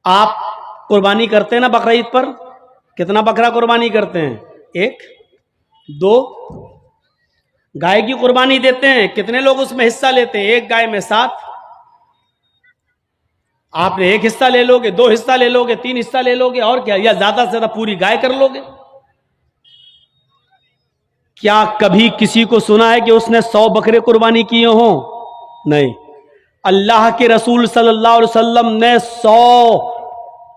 آپ قربانی کرتے ہیں نا بقرعید پر؟ کتنا بکرا قربانی کرتے ہیں؟ 1 2 گائے کی قربانی دیتے ہیں، کتنے لوگ اس میں حصہ لیتے ہیں؟ 1 گائے میں 7. آپ نے 1 حصہ لے لو گے، 2 حصہ لے لو گے، 3 حصہ لے لو گے، اور کیا، یا زیادہ سے زیادہ پوری گائے کر لو گے. کیا کبھی کسی کو سنا ہے کہ اس نے 100 بکرے قربانی کیے ہوں؟ نہیں. اللہ کے رسول صلی اللہ علیہ وسلم نے 100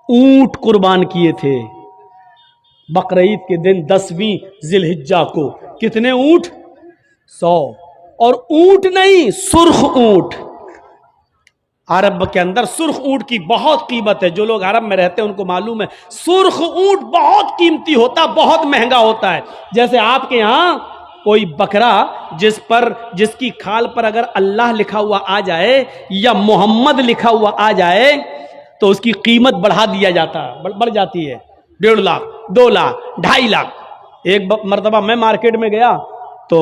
اونٹ قربان کیے تھے بقرعید کے دن 10ویں ذی الحجہ کو. کتنے اونٹ؟ 100. اور اونٹ نہیں، سرخ اونٹ. عرب کے اندر سرخ اونٹ کی بہت قیمت ہے. جو لوگ عرب میں رہتے ہیں ان کو معلوم ہے سرخ اونٹ بہت قیمتی ہوتا، بہت مہنگا ہوتا ہے. جیسے آپ کے ہاں کوئی بکرا جس کی کھال پر اگر اللہ لکھا ہوا آ جائے یا محمد لکھا ہوا آ جائے تو اس کی قیمت بڑھا دیا جاتا، بڑھ جاتی ہے. 1.5 لاکھ، 2 لاکھ، 2.5 لاکھ. ایک مرتبہ میں مارکیٹ میں گیا تو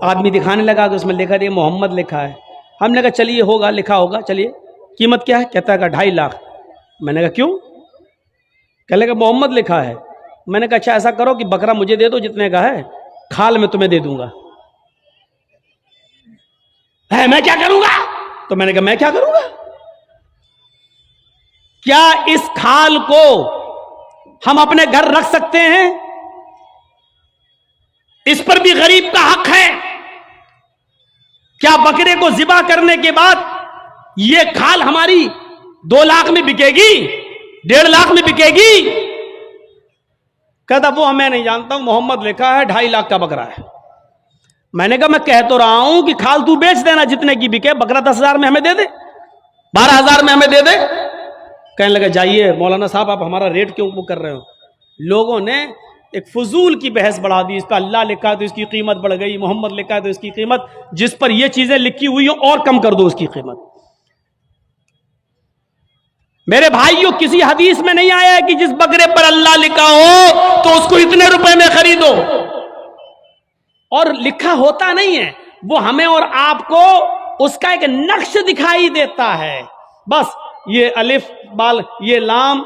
آدمی دکھانے لگا کہ اس میں لکھا ہے محمد لکھا ہے. ہم نے کہا چلیے ہوگا، لکھا ہوگا، چلیے. قیمت کیا ہے؟ کہتا ہے کہ 2.5 لاکھ. میں نے کہا کیوں؟ کہنے لگا محمد لکھا ہے. میں نے کہا اچھا ایسا کرو کہ بکرا مجھے دے دو جتنے کا ہے، کھال میں تمہیں دے دوں گا. میں کیا کروں گا؟ تو میں نے کہا میں کیا کروں گا؟ کیا اس کھال کو ہم اپنے گھر رکھ سکتے ہیں؟ اس پر بھی غریب کا حق ہے. کیا بکرے کو ذبح کرنے کے بعد یہ کھال ہماری 2 لاکھ میں بکے گی، 1.5 لاکھ میں بکے گی؟ کہتا وہ میں نہیں جانتا ہوں، محمد لکھا ہے 2.5 لاکھ کا بکرا ہے. میں نے کہا میں کہہ تو رہا ہوں کہ کھال تو بیچ دینا جتنے کی بکے، بکرا 10,000 میں ہمیں دے دے، 12,000 میں ہمیں دے دے. کہنے لگا جائیے مولانا صاحب آپ ہمارا ریٹ کیوں کر رہے ہو؟ لوگوں نے ایک فضول کی بحث بڑھا دی. اس کا اللہ لکھا ہے تو اس کی قیمت بڑھ گئی، محمد لکھا ہے تو اس کی قیمت، جس پر یہ چیزیں لکھی ہوئی ہوں اور کم کر دو اس کی قیمت. میرے بھائیوں کسی حدیث میں نہیں آیا ہے کہ جس بکرے پر اللہ لکھا ہو تو اس کو اتنے روپے میں خریدو. اور لکھا ہوتا نہیں ہے، وہ ہمیں اور آپ کو اس کا ایک نقش دکھائی دیتا ہے. بس یہ الف بال یہ لام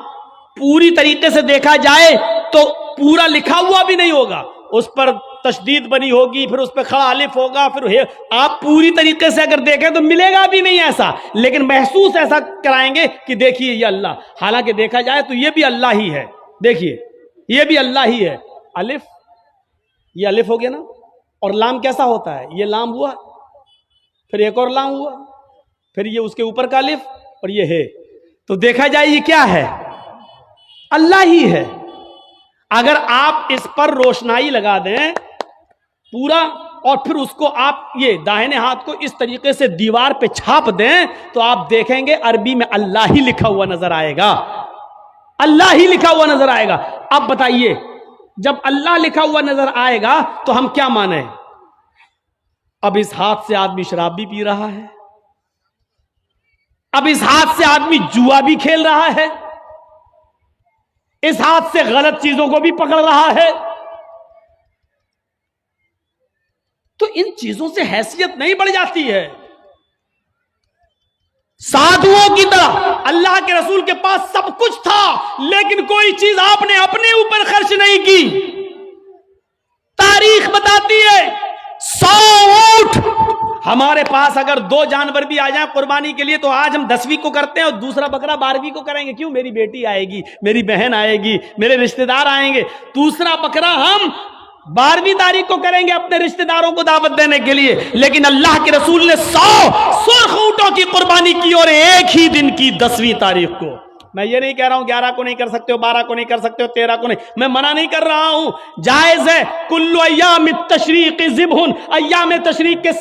پوری طریقے سے دیکھا جائے تو پورا لکھا ہوا بھی نہیں ہوگا، اس پر تشدید بنی ہوگی، پھر اس پہ کھڑا الف ہوگا، پھر آپ پوری طریقے سے اگر دیکھیں تو ملے گا بھی نہیں ایسا، لیکن محسوس ایسا کرائیں گے کہ دیکھیے یہ اللہ. حالانکہ دیکھا جائے تو یہ بھی اللہ ہی ہے. دیکھیے یہ بھی اللہ ہی ہے. الف، یہ الف ہو گیا نا، اور لام کیسا ہوتا ہے؟ یہ لام ہوا، پھر ایک اور لام ہوا، پھر یہ اس کے اوپر کا الف، اور یہ ہے. تو دیکھا جائے یہ کیا ہے؟ اللہ ہی ہے. اگر آپ اس پر روشنائی لگا دیں پورا، اور پھر اس کو آپ یہ داہنے ہاتھ کو اس طریقے سے دیوار پہ چھاپ دیں تو آپ دیکھیں گے عربی میں اللہ ہی لکھا ہوا نظر آئے گا. اللہ ہی لکھا ہوا نظر آئے گا. اب بتائیے جب اللہ لکھا ہوا نظر آئے گا تو ہم کیا مانیں؟ اب اس ہاتھ سے آدمی شراب بھی پی رہا ہے، اب اس ہاتھ سے آدمی جوا بھی کھیل رہا ہے، اس ہاتھ سے غلط چیزوں کو بھی پکڑ رہا ہے. تو ان چیزوں سے حیثیت نہیں بڑھ جاتی ہے؟ سادھوؤں کی طرح اللہ کے رسول کے پاس سب کچھ تھا لیکن کوئی چیز آپ نے اپنے اوپر خرچ نہیں کی. تاریخ بتاتی ہے 100 اونٹ ہمارے پاس اگر 2 جانور بھی آ جائیں قربانی کے لیے تو آج ہم 10ویں کو کرتے ہیں اور دوسرا بکرا 12ویں کو کریں گے. کیوں؟ میری بیٹی آئے گی، میری بہن آئے گی، میرے رشتہ دار آئیں گے. دوسرا بکرا ہم 12ویں تاریخ کو کریں گے اپنے رشتہ داروں کو دعوت دینے کے لیے. لیکن اللہ کے رسول نے 100 سرخ اونٹوں کی قربانی کی اور ایک ہی دن کی 10ویں تاریخ کو. میں یہ نہیں کہہ رہا ہوں 11 کو نہیں کر سکتے ہو، 12 کو نہیں کر سکتے ہو، 13 کو نہیں، میں منع نہیں کر رہا ہوں، جائز ہے. کل ایام التشریق ذبح، ایام تشریق کے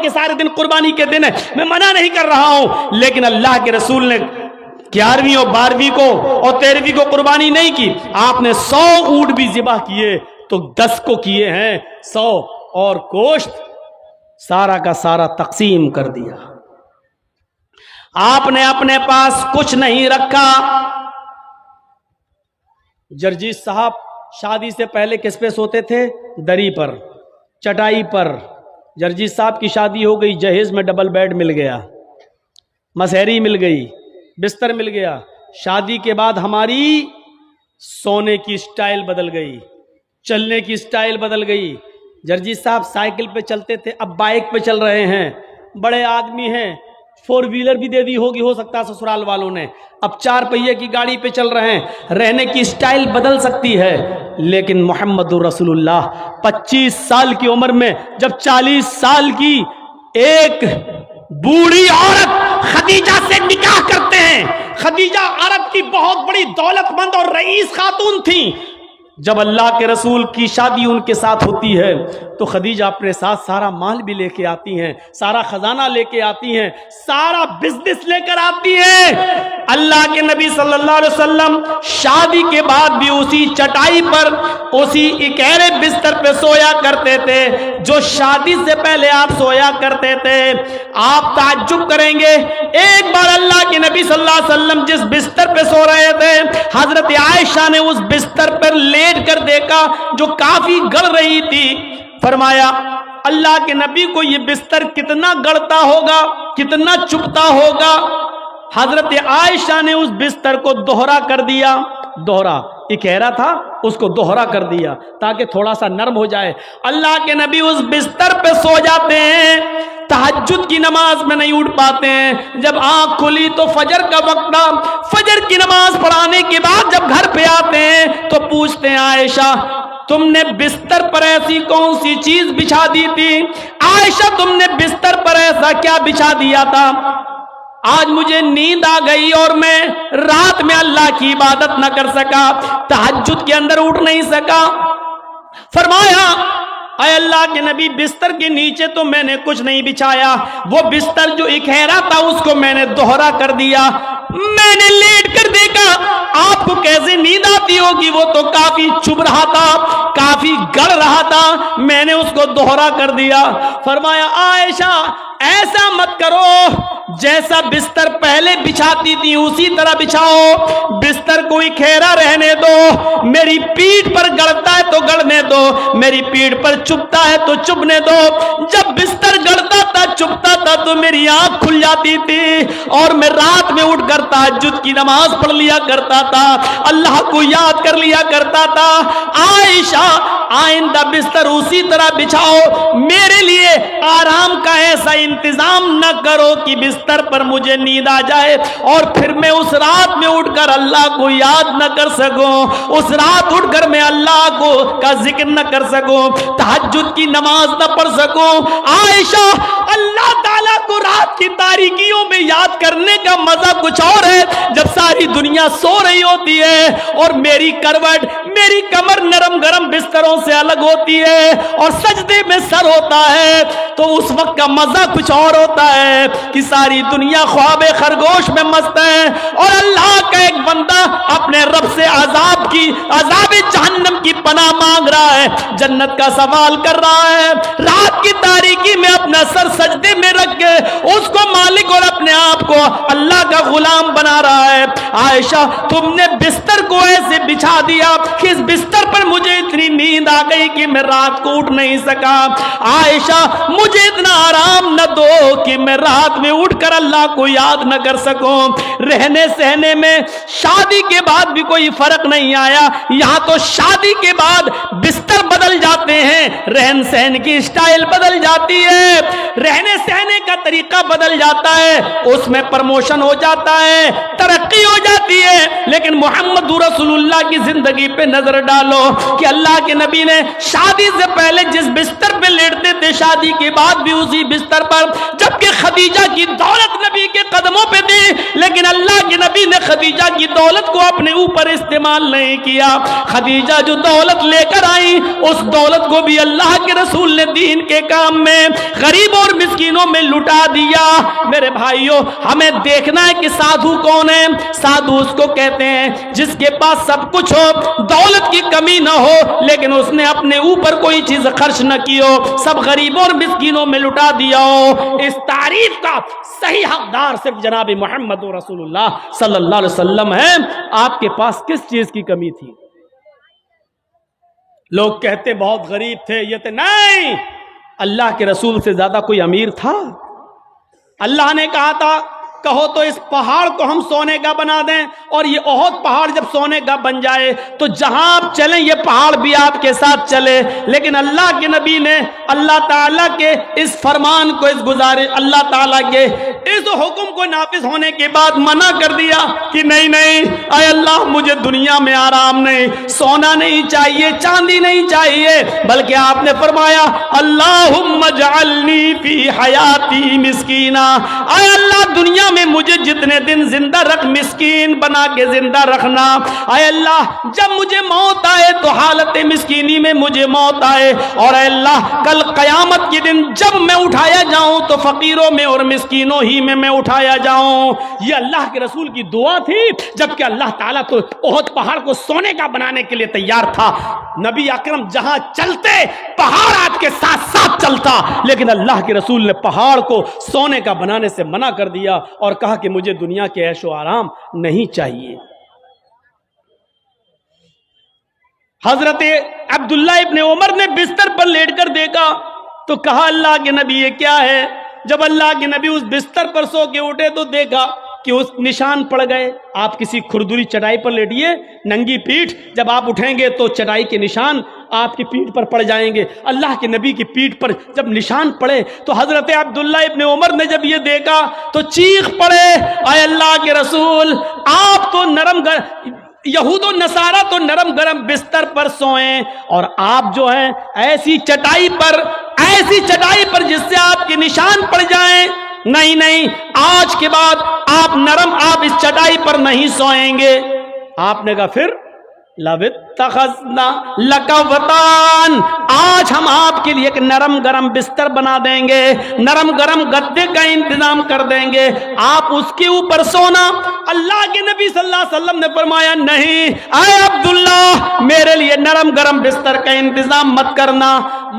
سارے دن قربانی کے دن ہے، میں منع نہیں کر رہا ہوں. لیکن اللہ کے رسول نے 11ویں اور 12ویں کو اور 13ویں کو قربانی نہیں کی. آپ نے 100 اونٹ بھی ذبح کیے تو 10 کو کیے ہیں 100، اور گوشت سارا کا سارا تقسیم کر دیا. آپ نے اپنے پاس کچھ نہیں رکھا. جرجیت صاحب شادی سے پہلے کس پہ سوتے تھے؟ دری پر، چٹائی پر. جرجیت صاحب کی شادی ہو گئی، جہیز میں ڈبل بیڈ مل گیا، مسہری مل گئی، بستر مل گیا، شادی کے بعد ہماری سونے کی سٹائل بدل گئی، چلنے کی سٹائل بدل گئی۔ جرجی صاحب سائیکل پہ چلتے تھے، اب بائک پہ چل رہے ہیں، بڑے آدمی ہیں، 4 ویلر بھی دے دی ہوگی، ہو سکتا ہے سسرال والوں نے، اب 4 پہیے کی گاڑی پہ چل رہے ہیں۔ رہنے کی سٹائل بدل سکتی ہے، لیکن محمد رسول اللہ 25 سال کی عمر میں جب 40 سال کی ایک بوڑھی عورت خدیجہ سے نکاح کرتے ہیں، خدیجہ عرب کی بہت بڑی دولت مند اور رئیس خاتون تھیں، جب اللہ کے رسول کی شادی ان کے ساتھ ہوتی ہے تو خدیجہ اپنے ساتھ سارا مال بھی لے کے آتی ہیں، سارا خزانہ لے کے آتی ہیں، سارا بزنس لے کر آتی ہیں۔ اللہ کے نبی صلی اللہ علیہ وسلم شادی کے بعد بھی اسی چٹائی پر، اسی اکیرے بستر پہ سویا کرتے تھے جو شادی سے پہلے آپ سویا کرتے تھے۔ آپ تعجب کریں گے، ایک بار اللہ کے نبی صلی اللہ علیہ وسلم جس بستر پہ سو رہے تھے، حضرت عائشہ نے اس بستر پر لیٹ کر دیکھا جو کافی گڑ رہی تھی۔ فرمایا اللہ کے نبی کو یہ بستر کتنا گڑتا ہوگا، کتنا چبھتا ہوگا۔ حضرت عائشہ نے اس بستر کو دوہرا کر دیا، دوہرا اکیرا تھا اس کو دوہرا کر دیا تاکہ تھوڑا سا نرم ہو جائے۔ اللہ کے نبی اس بستر پہ سو جاتے ہیں، تہجد کی نماز میں نہیں اٹھ پاتے ہیں۔ جب آنکھ کھلی تو فجر کا وقت تھا، فجر کی نماز پڑھانے کے بعد جب گھر پہ آتے ہیں تو پوچھتے ہیں عائشہ تم نے بستر پر ایسی کون سی چیز بچھا دی تھی؟ عائشہ تم نے بستر پر ایسا کیا بچھا دیا تھا؟ آج مجھے نیند آ گئی اور میں رات میں اللہ کی عبادت نہ کر سکا، تہجد کے اندر اٹھ نہیں سکا۔ فرمایا اے اللہ کے نبی بستر کے نیچے تو میں نے کچھ نہیں بچھایا، وہ بستر جو اکھیرا تھا اس کو میں نے دوہرا کر دیا۔ میں نے لیٹ کر دیکھا آپ کو کیسے نیند آتی ہوگی، وہ تو کافی چبھ رہا تھا، کافی گڑ رہا تھا، میں نے اس کو دوہرا کر دیا۔ فرمایا عائشہ ایسا مت کرو، جیسا بستر پہلے بچھاتی تھی اسی طرح بچھاؤ، بستر کو اکھیرا رہنے دو، میری پیٹھ پر گڑتا ہے تو گڑنے دو، میری پیٹھ پر چبھتا ہے تو چبھنے دو۔ جب بستر گڑتا تھا چبھتا تھا تو میری آنکھ کھل جاتی تھی اور میں رات میں اٹھ کر تہجد کی نماز پڑھ لیا کرتا تھا، اللہ کو یاد کر لیا کرتا تھا۔ عائشہ آئندہ بستر اسی طرح بچھاؤ، میرے لیے آرام کا ایسا انتظام نہ کرو کہ بستر پر مجھے نیند آ جائے اور پھر میں اس رات میں اٹھ کر اللہ کو یاد نہ کر سکوں، اس رات اٹھ کر میں اللہ کو کا ذکر نہ کر سکوں، تہجد کی نماز نہ پڑھ سکوں۔ عائشہ اللہ تعالیٰ کو رات کی تاریکیوں میں یاد کرنے کا مزہ کچھ اور ہے جب ساری دنیا سو رہی ہوتی ہے اور میری کروٹ، میری کمر نرم گرم بستروں سے الگ ہوتی ہے اور سجدے میں سر ہوتا ہے، تو اس وقت کا مزہ کچھ اور ہوتا ہے کہ ساری دنیا خواب خرگوش میں مست ہے اور اللہ کا ایک بندہ اپنے رب سے عذاب جہنم کی پناہ مانگ رہا ہے، جنت کا سوال کر رہا ہے، رات کی تاریکی میں اپنا سر سجدے میں رکھ کے اس کو مالک اور اپنے آپ کو اللہ کا غلام بنا رہا ہے۔ عائشہ تم نے بستر کو ایسے بچھا دیا کہ اس بستر پر مجھے اتنی نیند آ گئی کہ میں رات کو اٹھ نہیں سکا۔ عائشہ مجھے اتنا آرام نہ دو کہ میں رات میں اٹھ کر اللہ کو یاد نہ کر سکوں۔ رہنے سہنے میں شادی کے بعد بھی کوئی فرق نہیں آیا، یہاں تو شادی کے بعد بستر بدل جاتے ہیں، رہن سہن کی سٹائل بدل جاتی ہے، رہنے سہنے کا طریقہ بدل جاتا ہے، اس میں پروموشن ہو جاتا ہے، ترقی ہو جاتی ہے۔ لیکن محمد رسول اللہ کی زندگی پہ نظر ڈالو کہ اللہ کے نبی نے شادی سے پہلے جس بستر پہ لیٹتے تھے شادی کے بعد بھی اسی بستر پر، جبکہ خدیجہ کی دولت نبی کے قدموں پہ تھی، لیکن اللہ کے نبی نے خدیجہ کی دولت کو اپنے اوپر استعمال نہیں کیا۔ خدیجہ جو دولت لے کر آئی اس دولت کو بھی اللہ کے رسول نے دین کے کام میں غریبوں اور مسکینوں میں لٹا دیا۔ میرے بھائیوں ہمیں دیکھنا ہے کہ سادھو کون ہے۔ سادھو اس کو کہتے ہیں جس کے پاس سب کچھ ہو، دولت کی کمی نہ ہو، لیکن اس نے اپنے اوپر کوئی چیز خرچ نہ کی ہو، سب غریبوں اور مسکینوں میں لٹا دیا ہو۔ اس تعریف کا صحیح حقدار صرف جناب محمد رسول اللہ صلی اللہ علیہ وسلم ہے۔ آپ کے پاس کس چیز کی کمی تھی؟ لوگ کہتے بہت غریب تھے، یہ تھے، نہیں، اللہ کے رسول سے زیادہ کوئی امیر تھا؟ اللہ نے کہا تھا کہو تو اس پہاڑ کو ہم سونے کا بنا دیں، اور یہ احد پہاڑ جب سونے کا بن جائے تو جہاں آپ چلیں یہ پہاڑ بھی آپ کے ساتھ چلے۔ لیکن اللہ کے نبی نے اللہ تعالیٰ کے اس فرمان کو، اس گزارش، اللہ تعالیٰ کے اس حکم کو نافذ ہونے کے بعد منع کر دیا کہ نہیں نہیں، اے اللہ مجھے دنیا میں آرام نہیں، سونا نہیں چاہیے، چاندی نہیں چاہیے، بلکہ آپ نے فرمایا اللہم اجعلنی فی حیاتی مسکینا، اے اللہ دنیا میں مجھے جتنے دن زندہ رکھ، مسکین بنا کے زندہ رکھنا۔ اے اللہ جب مجھے موت آئے تو حالت مسکینی میں مجھے موت آئے، اور اے اللہ کل قیامت کے دن جب میں اٹھایا جاؤں تو فقیروں میں اور مسکینوں ہی میں اٹھایا جاؤں۔ یہ اللہ کے رسول کی دعا تھی، جبکہ اللہ تعالیٰ تو احد پہاڑ کو سونے کا بنانے کے لیے تیار تھا۔ نبی اکرم جہاں چلتے پہاڑ آپ کے ساتھ ساتھ چلتا، لیکن اللہ کے رسول نے پہاڑ کو سونے کا بنانے سے منع کر دیا اور کہا کہ مجھے دنیا کے عیش و آرام نہیں چاہیے۔ حضرت عبداللہ ابن عمر نے بستر پر لیٹ کر دیکھا تو کہا اللہ کے نبی یہ کیا ہے؟ جب اللہ کے نبی اس بستر پر سو کے اٹھے تو دیکھا کہ اس نشان پڑ گئے۔ آپ کسی کھردری چٹائی پر لیٹیے، ننگی پیٹھ، جب آپ اٹھیں گے تو چٹائی کے نشان آپ کی پیٹھ پر پڑ جائیں گے۔ اللہ کے نبی کی پیٹھ پر جب نشان پڑے تو حضرت عبداللہ ابن عمر نے جب یہ دیکھا تو چیخ پڑے، اے اللہ کے رسول آپ تو یہود و نصارہ تو نرم گرم بستر پر سوئیں، اور آپ جو ہیں ایسی چٹائی پر جس سے آپ کے نشان پڑ جائیں، نہیں نہیں، آج کے بعد آپ اس چٹائی پر نہیں سوئیں گے۔ آپ نے کہا پھر لَوِتَّخَذْنَا لَكَ وَطَانًا، آج ہم آپ کے لیے ایک نرم گرم بستر بنا دیں گے، نرم گرم گدے کا انتظام کر دیں گے، آپ اس کے اوپر سونا۔ اللہ کے نبی صلی اللہ علیہ وسلم نے فرمایا نہیں، اے عبداللہ میرے لیے نرم گرم بستر کا انتظام مت کرنا۔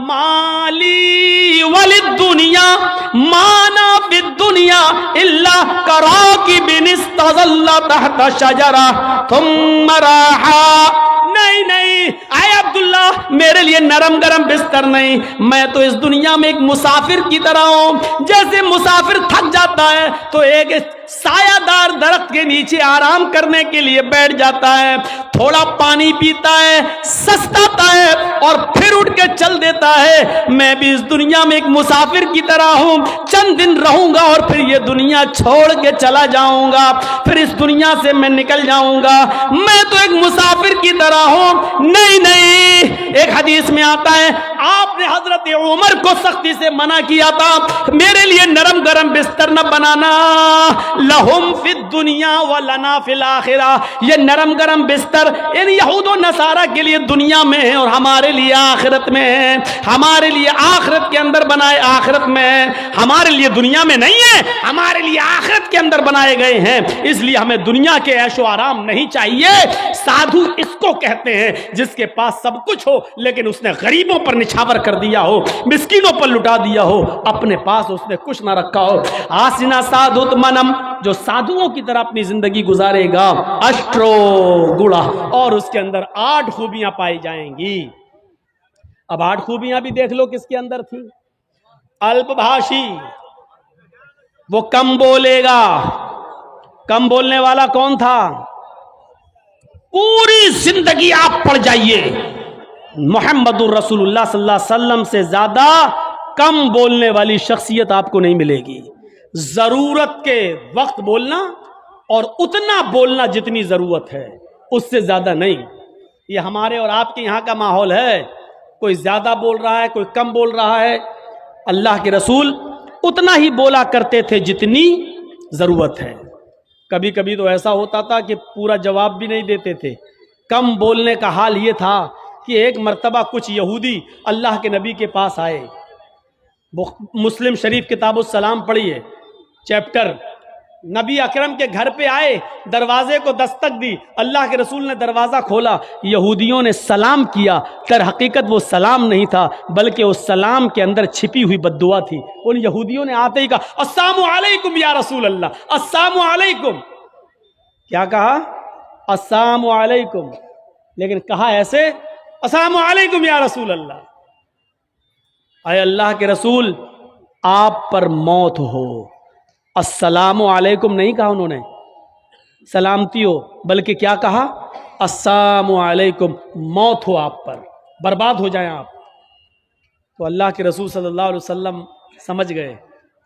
مالی وللدنیا مانا فی الدنیا الا کراکب استظل تحت شجرہ ثم راحا، نہیں نہیں اے عبداللہ میرے لیے نرم گرم بستر نہیں، میں تو اس دنیا میں ایک مسافر کی طرح ہوں۔ جیسے مسافر تھک جاتا ہے تو ایک سایہ دار درخت کے نیچے آرام کرنے کے لیے بیٹھ جاتا ہے، تھوڑا پانی پیتا ہے، سستاتا ہے اور پھر اٹھ کے چل دیتا ہے۔ میں بھی اس دنیا میں ایک مسافر کی طرح ہوں، چند دن رہوں گا اور پھر یہ دنیا چھوڑ کے چلا جاؤں گا، پھر اس دنیا سے میں نکل جاؤں گا۔ میں تو ایک مسافر کی طرح ہوں۔ نہیں نہیں، ایک حدیث میں آتا ہے آپ نے حضرت عمر کو سختی سے منع کیا تھا، میرے لیے نرم گرم بستر نہ بنانا، لہم فی الدنیا ولنا فی الآخرہ، یہ نرم گرم بستر ان یہود و نصارہ کے لیے دنیا میں ہے اور ہمارے لیے آخرت میں ہے، ہمارے لیے آخرت کے اندر بنائے، آخرت میں ہے، ہمارے لیے دنیا میں نہیں ہے، ہمارے لیے آخرت کے اندر بنائے گئے ہیں، اس لیے ہمیں دنیا کے عیش و آرام نہیں چاہیے۔ سادھو اس کو کہتے ہیں جس کے پاس سب کچھ ہو لیکن اس نے غریبوں پر نچھاور کر دیا ہو، مسکینوں پر لٹا دیا ہو، اپنے پاس اس نے کچھ نہ رکھا ہو۔ آسنا سادھت منم، جو سادھوؤں کی طرح اپنی زندگی گزارے گا، اشٹرو گڑا، اور اس کے اندر 8 خوبیاں پائی جائیں گی۔ اب 8 خوبیاں بھی دیکھ لو کس کے اندر تھی۔ الپ بھاشی، وہ کم بولے گا۔ کم بولنے والا کون تھا؟ پوری زندگی آپ پڑھ جائیے، محمد الرسول اللہ صلی اللہ علیہ وسلم سے زیادہ کم بولنے والی شخصیت آپ کو نہیں ملے گی۔ ضرورت کے وقت بولنا اور اتنا بولنا جتنی ضرورت ہے، اس سے زیادہ نہیں۔ یہ ہمارے اور آپ کے یہاں کا ماحول ہے، کوئی زیادہ بول رہا ہے، کوئی کم بول رہا ہے۔ اللہ کے رسول اتنا ہی بولا کرتے تھے جتنی ضرورت ہے۔ کبھی کبھی تو ایسا ہوتا تھا کہ پورا جواب بھی نہیں دیتے تھے۔ کم بولنے کا حال یہ تھا کہ ایک مرتبہ کچھ یہودی اللہ کے نبی کے پاس آئے۔ مسلم شریف کتاب السلام پڑھیے، چیپٹر، نبی اکرم کے گھر پہ آئے، دروازے کو دستک دی، اللہ کے رسول نے دروازہ کھولا، یہودیوں نے سلام کیا، در حقیقت وہ سلام نہیں تھا بلکہ اس سلام کے اندر چھپی ہوئی بد دعا تھی۔ ان یہودیوں نے آتے ہی کہا السلام علیکم یا رسول اللہ، السلام علیکم۔ کیا کہا؟ السلام علیکم، لیکن کہا ایسے السلام علیکم یا رسول اللہ۔ اے اللہ کے رسول، آپ پر موت ہو، السلام علیکم نہیں کہا انہوں نے سلامتی ہو، بلکہ کیا کہا؟ السلام علیکم، موت ہو آپ پر، برباد ہو جائیں آپ۔ تو اللہ کے رسول صلی اللہ علیہ وسلم سمجھ گئے،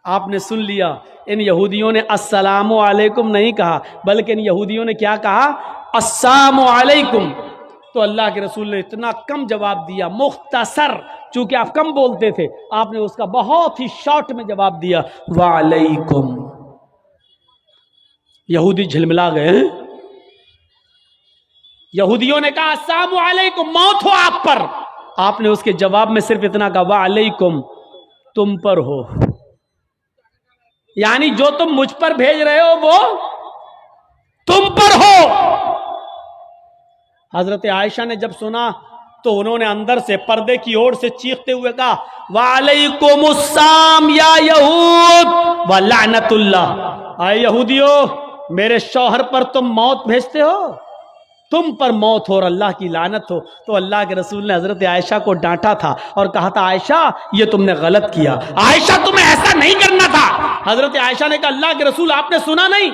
آپ نے سن لیا، ان یہودیوں نے السلام علیکم نہیں کہا بلکہ ان یہودیوں نے کیا کہا؟ السلام علیکم۔ تو اللہ کے رسول نے اتنا کم جواب دیا، مختصر، چونکہ آپ کم بولتے تھے، آپ نے اس کا بہت ہی شارٹ میں جواب دیا، وعلیکم۔ یہودی جھلملا گئے، یہودیوں نے کہا السلام علیکم، موت ہو آپ پر، آپ نے اس کے جواب میں صرف اتنا کہا وعلیکم، تم پر ہو، یعنی جو تم مجھ پر بھیج رہے ہو وہ تم پر ہو۔ حضرت عائشہ نے جب سنا تو انہوں نے اندر سے پردے کی اوٹ سے چیختے ہوئے کہا وعلیکم السلام یا یہود ولعنت اللہ، اے یہودیو میرے شوہر پر تم موت بھیجتے ہو، تم پر موت ہو اور اللہ کی لعنت ہو۔ تو اللہ کے رسول نے حضرت عائشہ کو ڈانٹا تھا اور کہا تھا عائشہ یہ تم نے غلط کیا، عائشہ تمہیں ایسا نہیں کرنا تھا۔ حضرت عائشہ نے کہا اللہ کے رسول آپ نے سنا نہیں،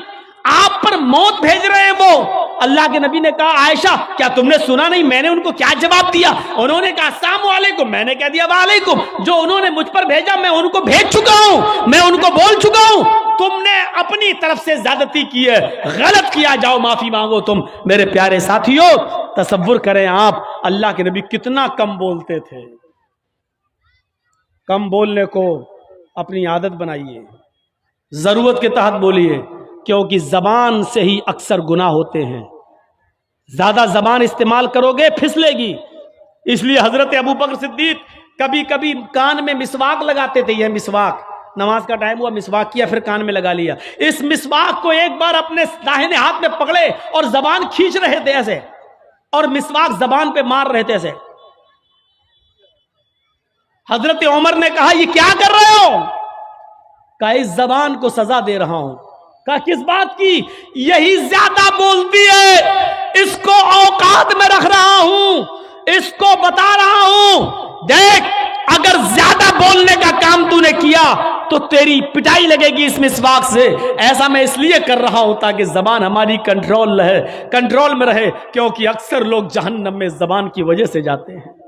آپ پر موت بھیج رہے ہیں وہ۔ اللہ کے نبی نے کہا عائشہ کیا تم نے سنا نہیں میں نے ان کو کیا جواب دیا؟ انہوں نے کہا السلام علیکم، میں نے کہہ دیا وعلیکم، جو انہوں نے مجھ پر بھیجا میں ان کو بھیج چکا ہوں، میں ان کو بول چکا ہوں، تم نے اپنی طرف سے زیادتی کی ہے، غلط کیا، جاؤ معافی مانگو تم۔ میرے پیارے ساتھیو تصور کریں آپ اللہ کے نبی کتنا کم بولتے تھے۔ کم بولنے کو اپنی عادت بنائیے، ضرورت کے تحت بولیے، کیونکہ زبان سے ہی اکثر گناہ ہوتے ہیں، زیادہ زبان استعمال کرو گے پھسلے گی۔ اس لیے حضرت ابوبکر صدیق کبھی کبھی کان میں مسواک لگاتے تھے، یہ مسواک، نماز کا ٹائم ہوا مسواک کیا پھر کان میں لگا لیا۔ اس مسواک کو ایک بار اپنے داہنے ہاتھ میں پکڑے اور زبان کھینچ رہے تھے ایسے، اور مسواک زبان پہ مار رہے تھے ایسے۔ حضرت عمر نے کہا یہ کیا کر رہے ہو؟ کہا اس زبان کو سزا دے رہا ہوں۔ کہا کس بات کی؟ یہی زیادہ بولتی ہے، اس کو اوقات میں رکھ رہا ہوں، اس کو بتا رہا ہوں دیکھ اگر زیادہ بولنے کا کام تو نے کیا تو تیری پٹائی لگے گی اس مسواک سے۔ ایسا میں اس لیے کر رہا ہوں تاکہ زبان ہماری کنٹرول میں رہے، کیونکہ اکثر لوگ جہنم میں زبان کی وجہ سے جاتے ہیں۔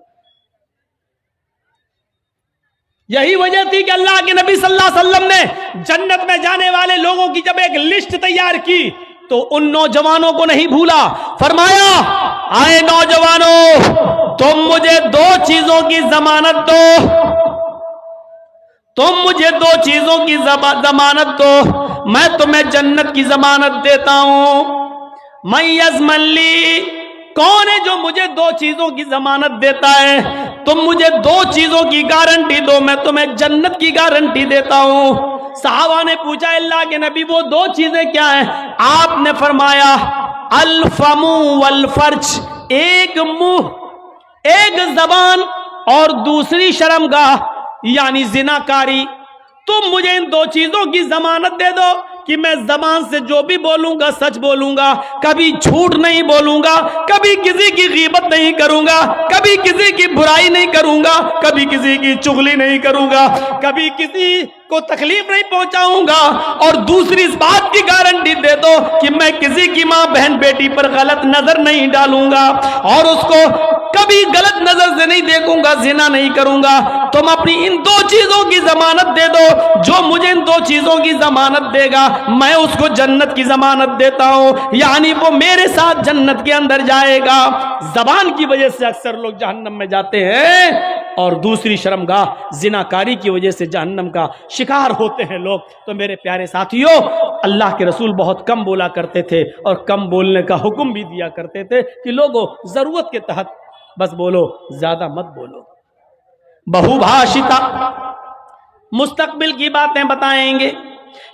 یہی وجہ تھی کہ اللہ کے نبی صلی اللہ علیہ وسلم نے جنت میں جانے والے لوگوں کی جب ایک لسٹ تیار کی تو ان نوجوانوں کو نہیں بھولا، فرمایا آئے نوجوانوں تم مجھے دو چیزوں کی ضمانت دو، تم مجھے دو چیزوں کی ضمانت دو، میں تمہیں جنت کی ضمانت دیتا ہوں۔ من یضمن لی، کون ہے جو مجھے دو چیزوں کی ضمانت دیتا ہے؟ تم مجھے دو چیزوں کی گارنٹی دو، میں تمہیں جنت کی گارنٹی دیتا ہوں۔ صحابہ نے پوچھا اللہ کے نبی وہ دو چیزیں کیا ہیں؟ آپ نے فرمایا الفم والفرج، ایک منہ، ایک زبان، اور دوسری شرمگاہ یعنی زنا کاری۔ تم مجھے ان دو چیزوں کی ضمانت دے دو کہ میں زبان سے جو بھی بولوں گا سچ بولوں گا، کبھی جھوٹ نہیں بولوں گا، کبھی کسی کی غیبت نہیں کروں گا، کبھی کسی کی برائی نہیں کروں گا، کبھی کسی کی چغلی نہیں کروں گا، کبھی کسی کو تکلیف نہیں پہنچاؤں گا، اور دوسری اس بات کی گارنٹی دے دو کہ میں کسی کی ماں بہن بیٹی پر غلط نظر نہیں ڈالوں گا اور اس کو کبھی غلط نظر سے نہیں دیکھوں گا، زنا نہیں کروں گا۔ تم اپنی ان دو چیزوں کی ضمانت دے دو، جو مجھے ان دو چیزوں کی ضمانت دے گا میں اس کو جنت کی ضمانت دیتا ہوں، یعنی وہ میرے ساتھ جنت کے اندر جائے گا۔ زبان کی وجہ سے اکثر لوگ جہنم میں جاتے ہیں، اور دوسری شرمگاہ زناکاری کی وجہ سے جہنم کا شکار ہوتے ہیں لوگ۔ تو میرے پیارے ساتھیو اللہ کے رسول بہت کم بولا کرتے تھے، اور کم بولنے کا حکم بھی دیا کرتے تھے کہ لوگوں ضرورت کے تحت بس بولو، زیادہ مت بولو۔ بہو بھاشتا، مستقبل کی باتیں بتائیں گے،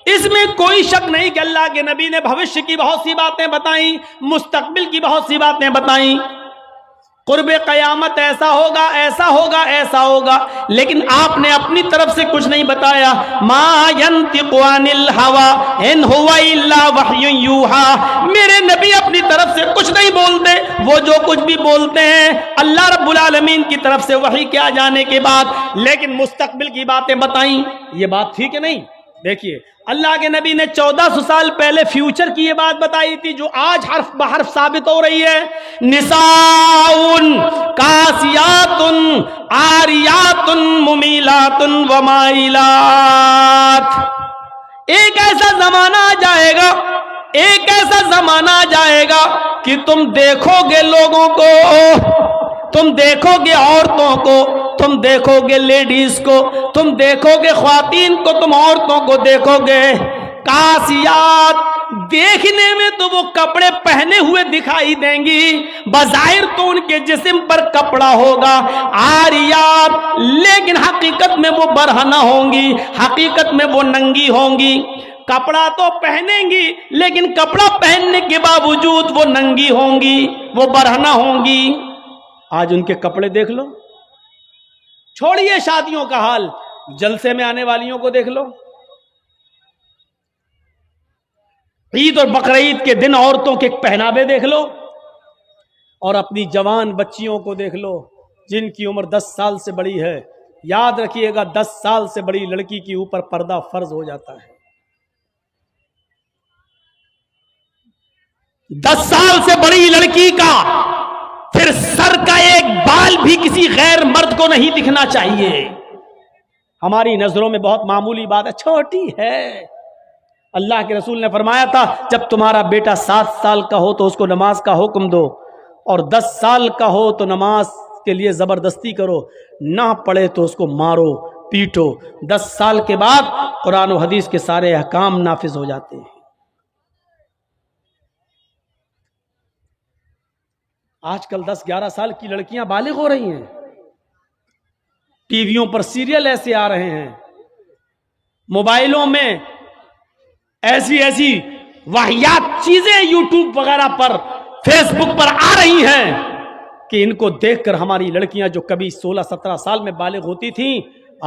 اس میں کوئی شک نہیں کہ اللہ کے نبی نے بھوشیہ کی بہت سی باتیں بتائیں، مستقبل کی بہت سی باتیں بتائیں، قرب قیامت ایسا ہوگا، ایسا ہوگا، ایسا ہوگا، لیکن آپ نے اپنی طرف سے کچھ نہیں بتایا۔ ما ينطق عن الهوى ان هو الا وحی یوحى، میرے نبی اپنی طرف سے کچھ نہیں بولتے، وہ جو کچھ بھی بولتے ہیں اللہ رب العالمین کی طرف سے وحی کے آ جانے کے بعد۔ لیکن مستقبل کی باتیں بتائیں، یہ بات تھی کہ نہیں؟ دیکھیے اللہ کے نبی نے 1400 سال پہلے فیوچر کی یہ بات بتائی تھی جو آج حرف بحرف ثابت ہو رہی ہے. نساء کاسیات عاریات ممیلات ومائلات. ایک ایسا زمانہ آ جائے گا، ایک ایسا زمانہ آ جائے گا کہ تم دیکھو گے لوگوں کو، تم دیکھو گے عورتوں کو، تم دیکھو گے لیڈیز کو، تم دیکھو گے خواتین کو، تم عورتوں کو دیکھو گے کاسیات. دیکھنے میں تو وہ کپڑے پہنے ہوئے دکھائی دیں گی، بظاہر تو ان کے جسم پر کپڑا ہوگا. عاریات، لیکن حقیقت میں وہ برہنہ ہوں گی، حقیقت میں وہ ننگی ہوں گی. کپڑا تو پہنیں گی لیکن کپڑا پہننے کے باوجود وہ ننگی ہوں گی، وہ برہنہ ہوں گی. آج ان کے کپڑے دیکھ لو، چھوڑیے شادیوں کا حال، جلسے میں آنے والیوں کو دیکھ لو. عید اور بقرعید کے دن عورتوں کے پہناوے دیکھ لو، اور اپنی جوان بچیوں کو دیکھ لو جن کی عمر 10 سال سے بڑی ہے. یاد رکھیے گا 10 سال سے بڑی لڑکی کے اوپر پردہ فرض ہو جاتا ہے. 10 سال سے بڑی لڑکی کا پھر سر کا ایک بال بھی کسی غیر مرد کو نہیں دکھنا چاہیے. ہماری نظروں میں بہت معمولی بات ہے، چھوٹی ہے. اللہ کے رسول نے فرمایا تھا جب تمہارا بیٹا 7 سال کا ہو تو اس کو نماز کا حکم دو، اور 10 سال کا ہو تو نماز کے لیے زبردستی کرو، نہ پڑھے تو اس کو مارو پیٹو. 10 سال کے بعد قرآن و حدیث کے سارے احکام نافذ ہو جاتے ہیں. آج کل 10-11 سال کی لڑکیاں بالغ ہو رہی ہیں. ٹی ویوں پر سیریل ایسے آ رہے ہیں، موبائلوں میں ایسی ایسی واہیات چیزیں یوٹیوب وغیرہ پر، فیس بک پر آ رہی ہیں کہ ان کو دیکھ کر ہماری لڑکیاں جو کبھی 16-17 سال میں بالغ ہوتی تھیں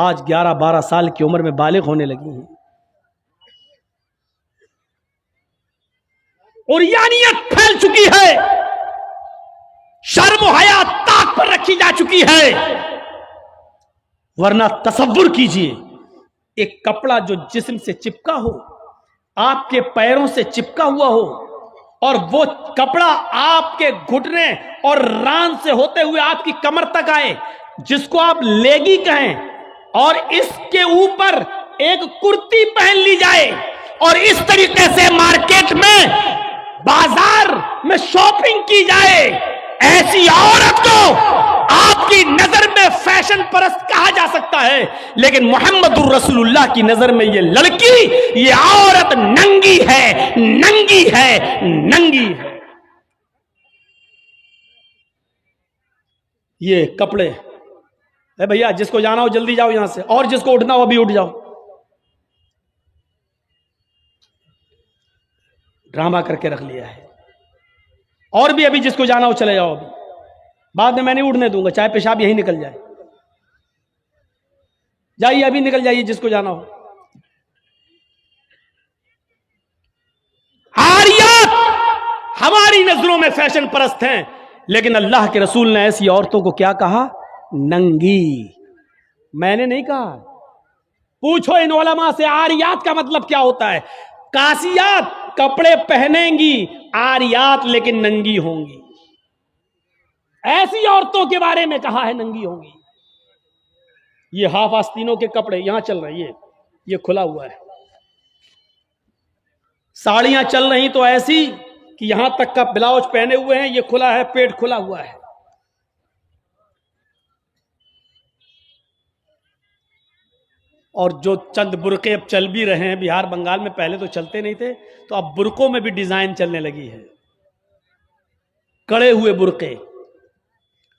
آج 11-12 سال کی عمر میں بالغ ہونے لگی ہیں. عریانیت پھیل چکی ہے، شرم و حیا طاق پر رکھی جا چکی ہے. ورنہ تصور کیجئے ایک کپڑا جو جسم سے چپکا ہو، آپ کے پیروں سے چپکا ہوا ہو، اور وہ کپڑا آپ کے گھٹنے اور ران سے ہوتے ہوئے آپ کی کمر تک آئے، جس کو آپ لیگی کہیں، اور اس کے اوپر ایک کرتی پہن لی جائے اور اس طریقے سے مارکیٹ میں بازار میں شاپنگ کی جائے. ایسی عورت کو آپ کی نظر میں فیشن پرست کہا جا سکتا ہے، لیکن محمد الرسول اللہ کی نظر میں یہ لڑکی، یہ عورت ننگی ہے، ننگی ہے، ننگی ہے. یہ کپڑے اے بھیا، جس کو جانا ہو جلدی جاؤ یہاں سے، اور جس کو اٹھنا ہو ابھی اٹھ جاؤ. ڈرامہ کر کے رکھ لیا ہے. اور بھی ابھی جس کو جانا ہو چلے جاؤ، ابھی بعد میں نہیں اٹھنے دوں گا، چاہے پیشاب یہی نکل جائے. جائیے ابھی نکل جائیے جس کو جانا ہو. عاریات ہماری نظروں میں فیشن پرست ہیں، لیکن اللہ کے رسول نے ایسی عورتوں کو کیا کہا؟ ننگی. میں نے نہیں کہا. پوچھو ان علماء سے عاریات کا مطلب کیا ہوتا ہے. کاسیات کپڑے پہنیں گی، عاریات لیکن ننگی ہوں گی. ایسی عورتوں کے بارے میں کہا ہے ننگی ہوں گی. یہ ہاف آستینوں کے کپڑے یہاں چل رہے ہیں، یہ کھلا ہوا ہے. ساڑیاں چل رہی تو ایسی کہ یہاں تک کا بلاؤز پہنے ہوئے ہیں، یہ کھلا ہے، پیٹ کھلا ہوا ہے. اور جو چند برقے اب چل بھی رہے ہیں بہار بنگال میں، پہلے تو چلتے نہیں تھے، تو اب برقوں میں بھی ڈیزائن چلنے لگی ہے. کڑے ہوئے برقے،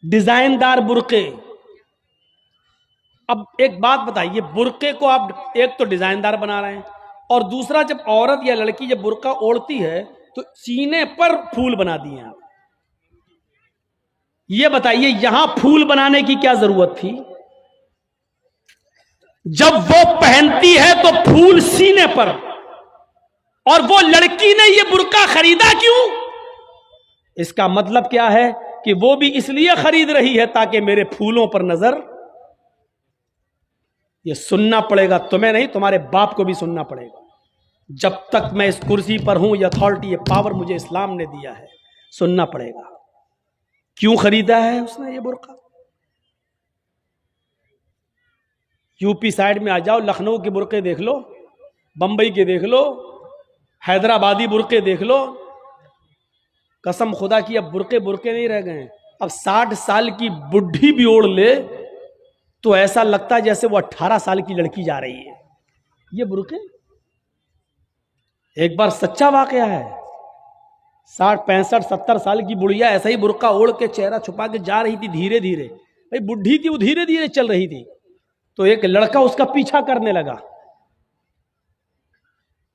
ڈیزائن دار برقے. اب ایک بات بتائیے، برقے کو آپ ایک تو ڈیزائن دار بنا رہے ہیں، اور دوسرا جب عورت یا لڑکی جب برقع اوڑھتی ہے تو سینے پر پھول بنا دیے آپ. یہ بتائیے یہاں پھول بنانے کی کیا ضرورت تھی؟ جب وہ پہنتی ہے تو پھول سینے پر، اور وہ لڑکی نے یہ برقع خریدا کیوں؟ اس کا مطلب کیا ہے کہ وہ بھی اس لیے خرید رہی ہے تاکہ میرے پھولوں پر نظر. یہ سننا پڑے گا، تمہیں نہیں تمہارے باپ کو بھی سننا پڑے گا. جب تک میں اس کرسی پر ہوں، یہ اتھارٹی، یہ پاور مجھے اسلام نے دیا ہے، سننا پڑے گا. کیوں خریدا ہے اس نے یہ برقع؟ یو پی سائڈ میں آ جاؤ، لکھنؤ کے برقعے دیکھ لو، بمبئی کے دیکھ لو، حیدرآبادی برقعے دیکھ لو. قسم خدا کی اب برقعے نہیں رہ گئے ہیں. اب 60 سال کی بڈھی بھی اوڑھ لے تو ایسا لگتا ہے جیسے وہ 18 سال کی لڑکی جا رہی ہے. یہ برقعے ایک بار سچا واقعہ ہے. 60 65 70 سال کی بڑھیا ایسا ہی برقع اوڑھ کے چہرہ چھپا کے جا رہی تھی دھیرے دھیرے. بھائی بڈھی تھی، وہ دھیرے دھیرے چل رہی تھی، تو ایک لڑکا اس کا پیچھا کرنے لگا.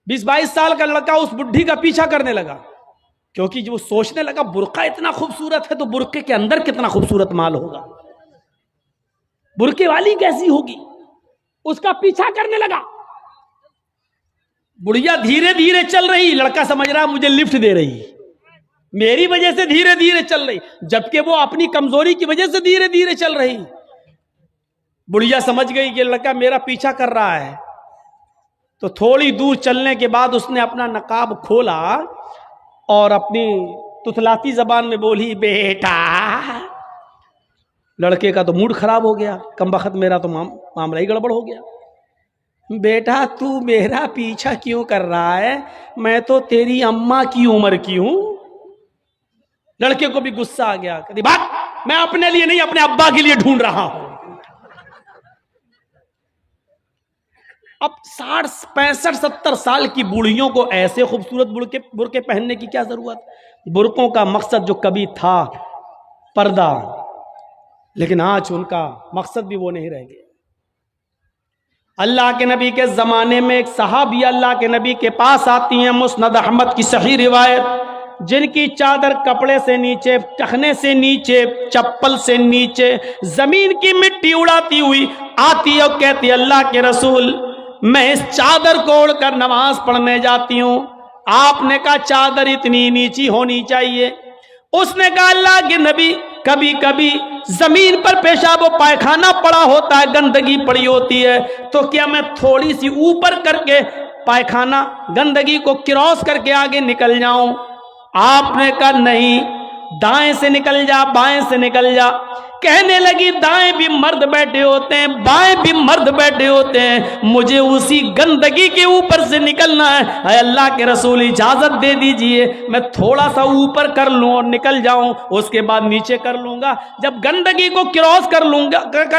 20-22 سال کا لڑکا اس بڈھی کا پیچھا کرنے لگا، کیونکہ جو سوچنے لگا برقع اتنا خوبصورت ہے تو برقعے کے اندر کتنا خوبصورت مال ہوگا، برقعے والی کیسی ہوگی. اس کا پیچھا کرنے لگا. بڑھیا دھیرے دھیرے چل رہی، لڑکا سمجھ رہا مجھے لفٹ دے رہی، میری وجہ سے دھیرے دھیرے چل رہی، جبکہ وہ اپنی کمزوری کی وجہ سے دھیرے دھیرے چل رہی. بڑھیا سمجھ گئی کہ لڑکا میرا پیچھا کر رہا ہے، تو تھوڑی دور چلنے کے بعد اس نے اپنا نقاب کھولا اور اپنی تتلاتی زبان میں بولی، بیٹا. لڑکے کا تو موڈ خراب ہو گیا، کم بخت میرا تو معاملہ ہی گڑبڑ ہو گیا. بیٹا تو میرا پیچھا کیوں کر رہا ہے؟ میں تو تیری اماں کی عمر کی ہوں. لڑکے کو بھی غصہ آ گیا، کہتی بات میں اپنے لیے نہیں اپنے ابا کے لیے ڈھونڈ رہا ہوں. اب 60 65 70 سال کی بوڑھیوں کو ایسے خوبصورت برقعے پہننے کی کیا ضرورت؟ برقعوں کا مقصد جو کبھی تھا پردہ، لیکن آج ان کا مقصد بھی وہ نہیں رہ گیا. اللہ کے نبی کے زمانے میں ایک صحابی اللہ کے نبی کے پاس آتی ہیں، مسند احمد کی صحیح روایت، جن کی چادر کپڑے سے نیچے، ٹخنے سے نیچے، چپل سے نیچے زمین کی مٹی اڑاتی ہوئی آتی اور کہتی اللہ کے رسول میں اس چادر کو اوڑھ کر نماز پڑھنے جاتی ہوں. آپ نے کہا چادر اتنی نیچی ہونی چاہیے. اس نے کہا اللہ کے نبی کبھی کبھی زمین پر پیشاب و پائخانہ پڑا ہوتا ہے، گندگی پڑی ہوتی ہے، تو کیا میں تھوڑی سی اوپر کر کے پائخانہ گندگی کو کراس کر کے آگے نکل جاؤں؟ آپ نے کہا نہیں، دائیں سے نکل جا، بائیں سے نکل جا. کہنے لگی دائیں بھی مرد بیٹھے ہوتے ہیں، بائیں بھی مرد بیٹھے ہوتے ہیں، مجھے اسی گندگی کے اوپر سے نکلنا ہے. اے اللہ کے رسول اجازت دے دیجئے، میں تھوڑا سا اوپر کر لوں اور نکل جاؤں، اس کے بعد نیچے کر لوں گا. جب گندگی کو کراس کر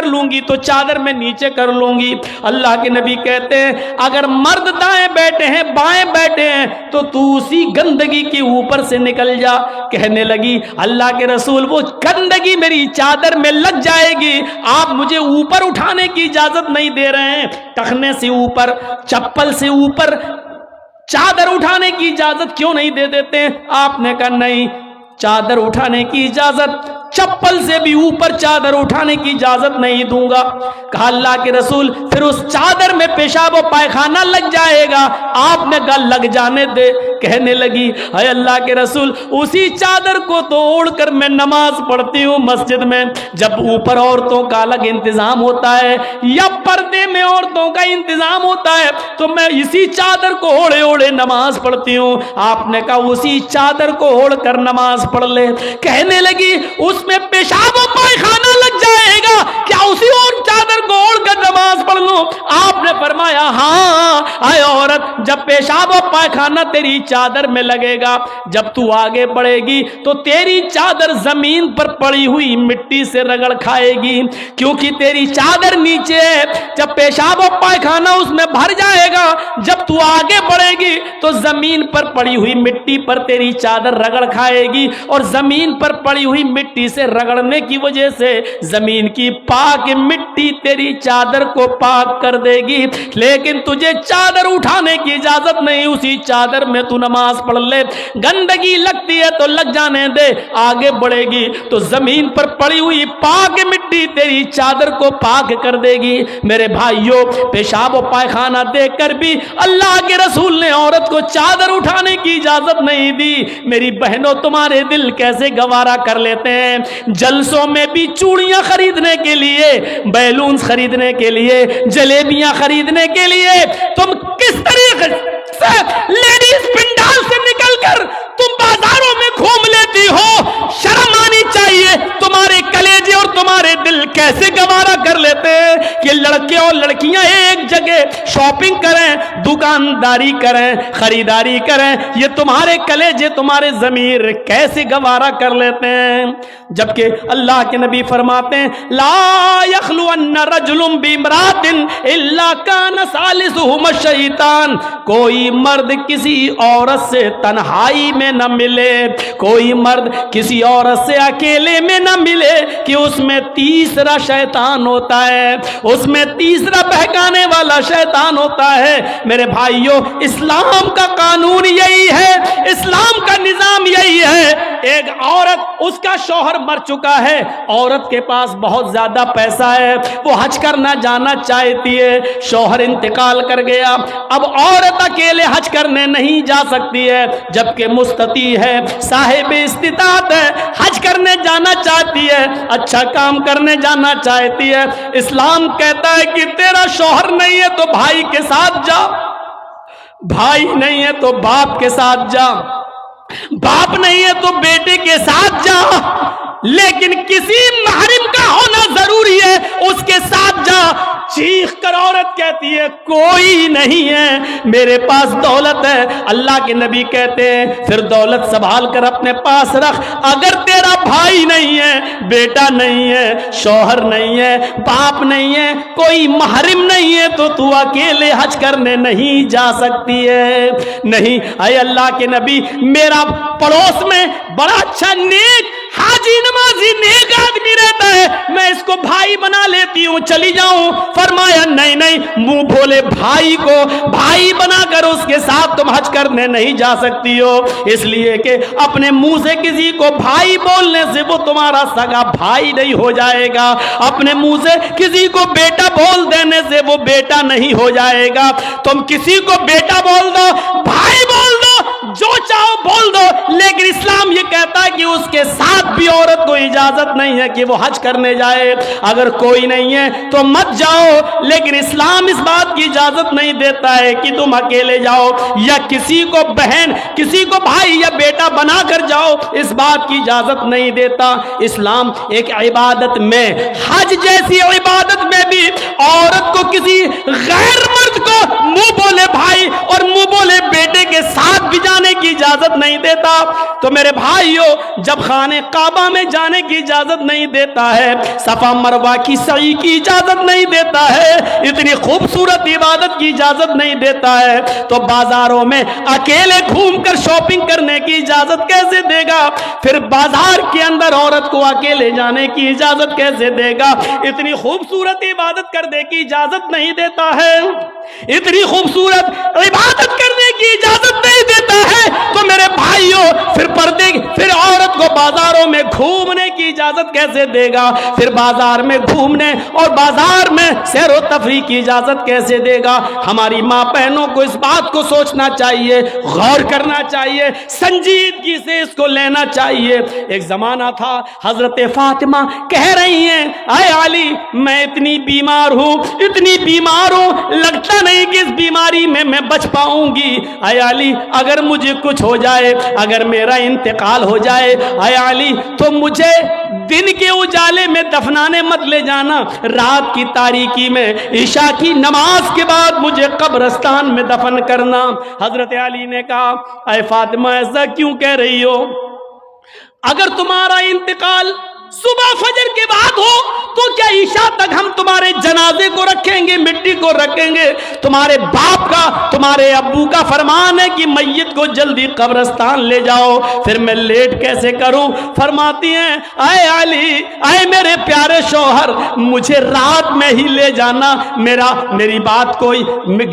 لوں گی تو چادر میں نیچے کر لوں گی. اللہ کے نبی کہتے ہیں اگر مرد دائیں بیٹھے ہیں بائیں بیٹھے ہیں تو تو اسی گندگی کے اوپر سے نکل جا. کہنے لگی اللہ کے رسول وہ گندگی میری چادر میں لگ جائے گی، آپ مجھے اوپر اٹھانے کی اجازت نہیں دے رہے ہیں، ٹخنے سے اوپر، چپل سے اوپر چادر اٹھانے کی اجازت کیوں نہیں دے دیتے؟ آپ نے کہا نہیں، چادر اٹھانے کی اجازت، چپل سے بھی اوپر چادر اٹھانے کی اجازت نہیں دوں گا. کہا اللہ کے رسول پھر اس چادر میں پیشاب و پائخانہ لگ جائے گا. آپ نے کہا لگ جانے دے. کہنے لگی اے اللہ کے رسول اسی چادر کو تو اوڑھ کر میں نماز پڑھتی ہوں مسجد میں. جب اوپر عورتوں کا الگ انتظام ہوتا ہے یا پردے میں عورتوں کا انتظام ہوتا ہے تو میں اسی چادر کو اوڑھے اوڑھے نماز پڑھتی ہوں. آپ نے کہا اسی چادر کو اوڑھ کر نماز پڑھ لے. کہنے لگی اس میں پیشاب و پائخانہ لگ جائے گا، کیا اسی اور چادر کو اوڑھ کر نماز پڑھ لوں؟ آپ نے فرمایا ہاں اے عورت، جب پیشاب و پائخانہ تیری چادر میں لگے گا، جب تو آگے بڑھے گی تو تیری چادر زمین پر پڑی ہوئی مٹی سے رگڑ کھائے گی، کیونکہ تیری چادر نیچے ہے. جب پیشاب و پائخانہ اس میں بھر جائے گا، جب تو آگے بڑھے گی تو زمین پر پڑی ہوئی مٹی پر تیری چادر رگڑ کھائے گی، اور زمین پر پڑی ہوئی مٹی سے رگڑنے کی وجہ سے زمین کی پاک مٹی تیری چادر کو پاک کر دے گی. لیکن تجھے چادر اٹھانے کی اجازت نہیں، اسی چادر میں تو نماز پڑھ لے. گندگی لگتی ہے تو لگ جانے دے، آگے بڑھے گی تو زمین پر پڑی ہوئی پاک مٹی تیری چادر کو پاک کر دے گی. میرے بھائیوں پیشاب و پائخانہ دیکھ کر بھی اللہ کے رسول نے عورت کو چادر اٹھانے کی اجازت نہیں دی. میری بہنوں تمہارے دل کیسے گوارا کر لیتے ہیں؟ جلسوں میں بھی چوڑیاں خریدنے کے لیے لیے, بیلونز خریدنے کے لیے, جلیبیاں خریدنے کے لیے تم کس طریقے سے لیڈیز پنڈال سے نکل کر تم بازاروں میں گھوم لیتی ہو. شرم آنی چاہیے. تمہارے کلیجے اور تمہارے دل کیسے گوارا کر لیتے ہیں کہ لڑکے اور لڑکیاں ایک جگہ شاپنگ کریں, دکانداری کریں, خریداری کریں. یہ تمہارے کلیجے, تمہارے ضمیر کیسے گوارا کر لیتے ہیں. جبکہ اللہ کے نبی فرماتے ہیں لا یخلون رجل بامرأۃ الا کان ثالثہما الشیطان. کوئی مرد کسی عورت سے تنہائی میں نہ ملے, کوئی مرد کسی عورت سے اکیلے میں نہ ملے کہ اس میں تیسرا شیطان ہوتا ہے, اس میں تیسرا بہکانے والا شیطان ہوتا ہے. میرے بھائیوں, اسلام کا قانون یہی ہے, اسلام کا نظام یہی ہے. ایک عورت, اس کا شوہر مر چکا ہے, عورت کے پاس بہت زیادہ پیسہ ہے, وہ حج کرنا جانا چاہتی ہے, شوہر انتقال کر گیا, اب عورت اکیلے حج کرنے نہیں جا سکتی ہے, جبکہ مستطیع ہے, صاحب استطاعت ہے, حج کرنے جانا چاہتی ہے, اچھا کام کرنے جانا چاہتی ہے. اسلام کہتا ہے کہ تیرا شوہر نہیں ہے تو بھائی کے ساتھ جا, بھائی نہیں ہے تو باپ کے ساتھ جا, باپ نہیں ہے تو بیٹے کے ساتھ جا, لیکن کسی محرم کا ہونا ضروری ہے, اس کے ساتھ جا. چیخ کر عورت کہتی ہے کوئی نہیں ہے, میرے پاس دولت ہے. اللہ کے نبی کہتے ہیں پھر دولت سنبھال کر اپنے پاس رکھ. اگر تیرا بھائی نہیں ہے, بیٹا نہیں ہے, شوہر نہیں ہے, باپ نہیں ہے, کوئی محرم نہیں ہے تو تو اکیلے حج کرنے نہیں جا سکتی ہے. نہیں, اے اللہ کے نبی, میرا پڑوس میں بڑا اچھا نیک حاجی نمازی نیک آدمی رہتا ہے, میں اس کو بھائی بنا لیتی ہوں, چلی جاؤں. فرمایا نہیں نہیں, منہ بولے بھائی کو بھائی بنا کر اس کے ساتھ تم حج کرنے نہیں جا سکتی ہو, اس لیے کہ اپنے منہ سے کسی کو بھائی بولنے سے وہ تمہارا سگا بھائی نہیں ہو جائے گا, اپنے منہ سے کسی کو بیٹا بول دینے سے وہ بیٹا نہیں ہو جائے گا. تم کسی کو بیٹا بول دو, بھائی بول دو, جو چاہو بول دو, لیکن اسلام یہ کہتا ہے کہ اس کے ساتھ بھی عورت کو اجازت نہیں ہے کہ وہ حج کرنے جائے. اگر کوئی نہیں ہے تو مت جاؤ, لیکن اسلام اس بات کی اجازت نہیں دیتا ہے کہ تم اکیلے جاؤ یا کسی کو بہن, کسی کو بھائی یا بیٹا بنا کر جاؤ, اس بات کی اجازت نہیں دیتا. اسلام ایک عبادت میں, حج جیسی عبادت میں بھی عورت کو کسی غیر مرد کو منہ بولے بھائی اور منہ بولے بیٹے کے ساتھ بھی جانے کی اجازت نہیں دیتا. تو میرے بھائیوں, جب خانہ کعبہ میں جانے کی اجازت نہیں دیتا ہے, صفا مروہ کی سعی کی اجازت نہیں دیتا ہے, اتنی خوبصورت عبادت کی اجازت نہیں دیتا ہے, تو بازاروں میں اکیلے گھوم کر شاپنگ کرنے کی اجازت کیسے دے گا؟ پھر بازار کے اندر عورت کو اکیلے جانے کی اجازت کیسے دے گا؟ اتنی خوبصورت عبادت کرنے کی اجازت نہیں دیتا ہے, اتنی خوبصورت عبادت کرنے کی اجازت نہیں دیتا ہے. تو میرے بھائیوں, پھر عورت کو بازاروں میں گھومنے کی اجازت کیسے دے گا؟ پھر بازار میں گھومنے اور بازار میں سیر و تفریح کی اجازت کیسے دے گا؟ ہماری ماں بہنوں کو اس بات کو سوچنا چاہیے, غور کرنا چاہیے, سنجیدگی سے اس کو لینا چاہیے. ایک زمانہ تھا, حضرت فاطمہ کہہ رہی ہیں اے علی, میں اتنی بیمار ہوں, اتنی بیمار ہوں, لگتا نہیں کہ اس بیماری میں بچ پاؤں گی. اے علی, اگر مجھے کچھ ہو جائے, اگر میرا انتقال ہو جائے, اے علی, تو مجھے دن کے اجالے میں دفنانے مت لے جانا, رات کی تاریکی میں عشاء کی نماز کے بعد مجھے قبرستان میں دفن کرنا. حضرت علی نے کہا اے فاطمہ, ایسا کیوں کہہ رہی ہو؟ اگر تمہارا انتقال صبح فجر کے بعد ہو تو کیا عشاء تک ہم تمہارے جنازے کو رکھیں گے, مٹی کو رکھیں گے؟ تمہارے باپ کا, تمہارے ابو کا فرمان ہے کہ میت کو جلدی قبرستان لے جاؤ, پھر میں لیٹ کیسے کروں؟ فرماتی ہیں اے علی, اے میرے پیارے شوہر, مجھے رات میں ہی لے جانا, میری بات کو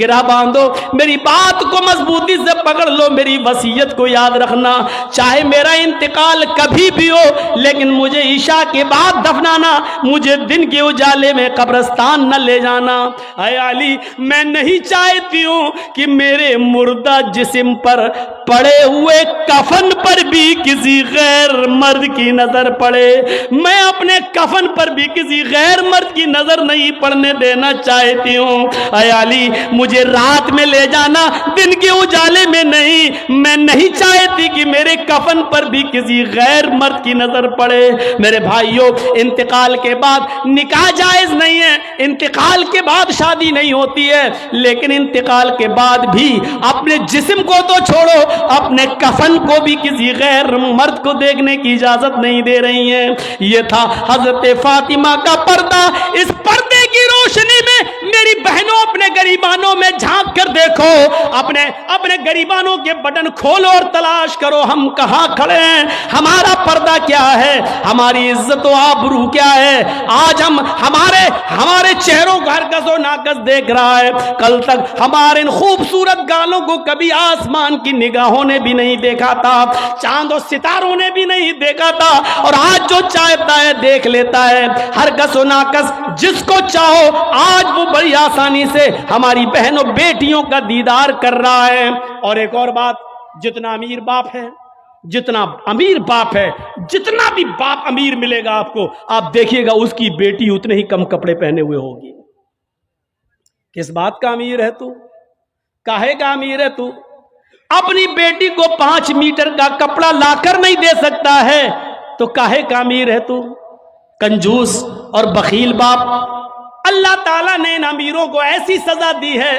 گرا باندھو, میری بات کو مضبوطی سے پکڑ لو, میری وصیت کو یاد رکھنا, چاہے میرا انتقال کبھی بھی ہو, لیکن مجھے عشاء کے بعد دفنانا, مجھے دن کے اجالے میں قبرستان نہ لے جانا. اے علی, میں نہیں چاہتی ہوں کہ میرے مردہ جسم پر پڑے ہوئے کفن پر بھی کسی غیر مرد کی نظر پڑے. میں اپنے کفن پر بھی کسی غیر مرد کی نظر نہیں پڑنے دینا چاہتی ہوں. اے علی, مجھے رات میں لے جانا, دن کے اجالے میں نہیں. میں نہیں چاہتی کہ میرے کفن پر بھی کسی غیر مرد کی نظر پڑے. میرے بھائیوں, انتقال کے بعد نکاح جائز نہیں ہے, انتقال کے بعد شادی نہیں ہوتی ہے, لیکن انتقال کے بعد بھی اپنے جسم کو تو چھوڑو, اپنے کفن کو بھی کسی غیر مرد کو دیکھنے کی اجازت نہیں دے رہی ہیں. یہ تھا حضرت فاطمہ کا پردہ. اس پردے کی روشنی میں میری بہنوں, اپنے گریبانوں میں جھانک کر دیکھو, اپنے گریبانوں کے بٹن کھولو اور تلاش کرو ہم کہاں کھڑے ہیں, ہمارا پردہ کیا ہے, ہماری عزت و آبرو کیا ہے. آج ہمارے چہروں کو ہرگز و ناقص دیکھ رہا ہے. کل تک ہمارے ان خوبصورت گالوں کو کبھی آسمان کی نگاہوں نے بھی نہیں دیکھا تھا, چاند و ستاروں نے بھی نہیں دیکھا تھا, اور آج جو چاہتا ہے دیکھ لیتا ہے. ہرگز و ناقص جس کو چاہو آج وہ بڑی آسانی سے ہماری بہنوں بیٹیوں کا دیدار کر رہا ہے. اور ایک اور بات, جتنا امیر باپ ہے, جتنا بھی باپ امیر ملے گا آپ کو, آپ دیکھیے گا اس کی بیٹی اتنے ہی کم کپڑے پہنے ہوئے ہوگی. کس بات کا امیر ہے تو, کاہے کا امیر ہے تو؟ اپنی بیٹی کو 5 میٹر کا کپڑا لا کر نہیں دے سکتا ہے تو کاہے کا امیر ہے تو؟ کنجوس اور بخیل باپ. اللہ تعالیٰ نے ان امیروں کو ایسی سزا دی ہے,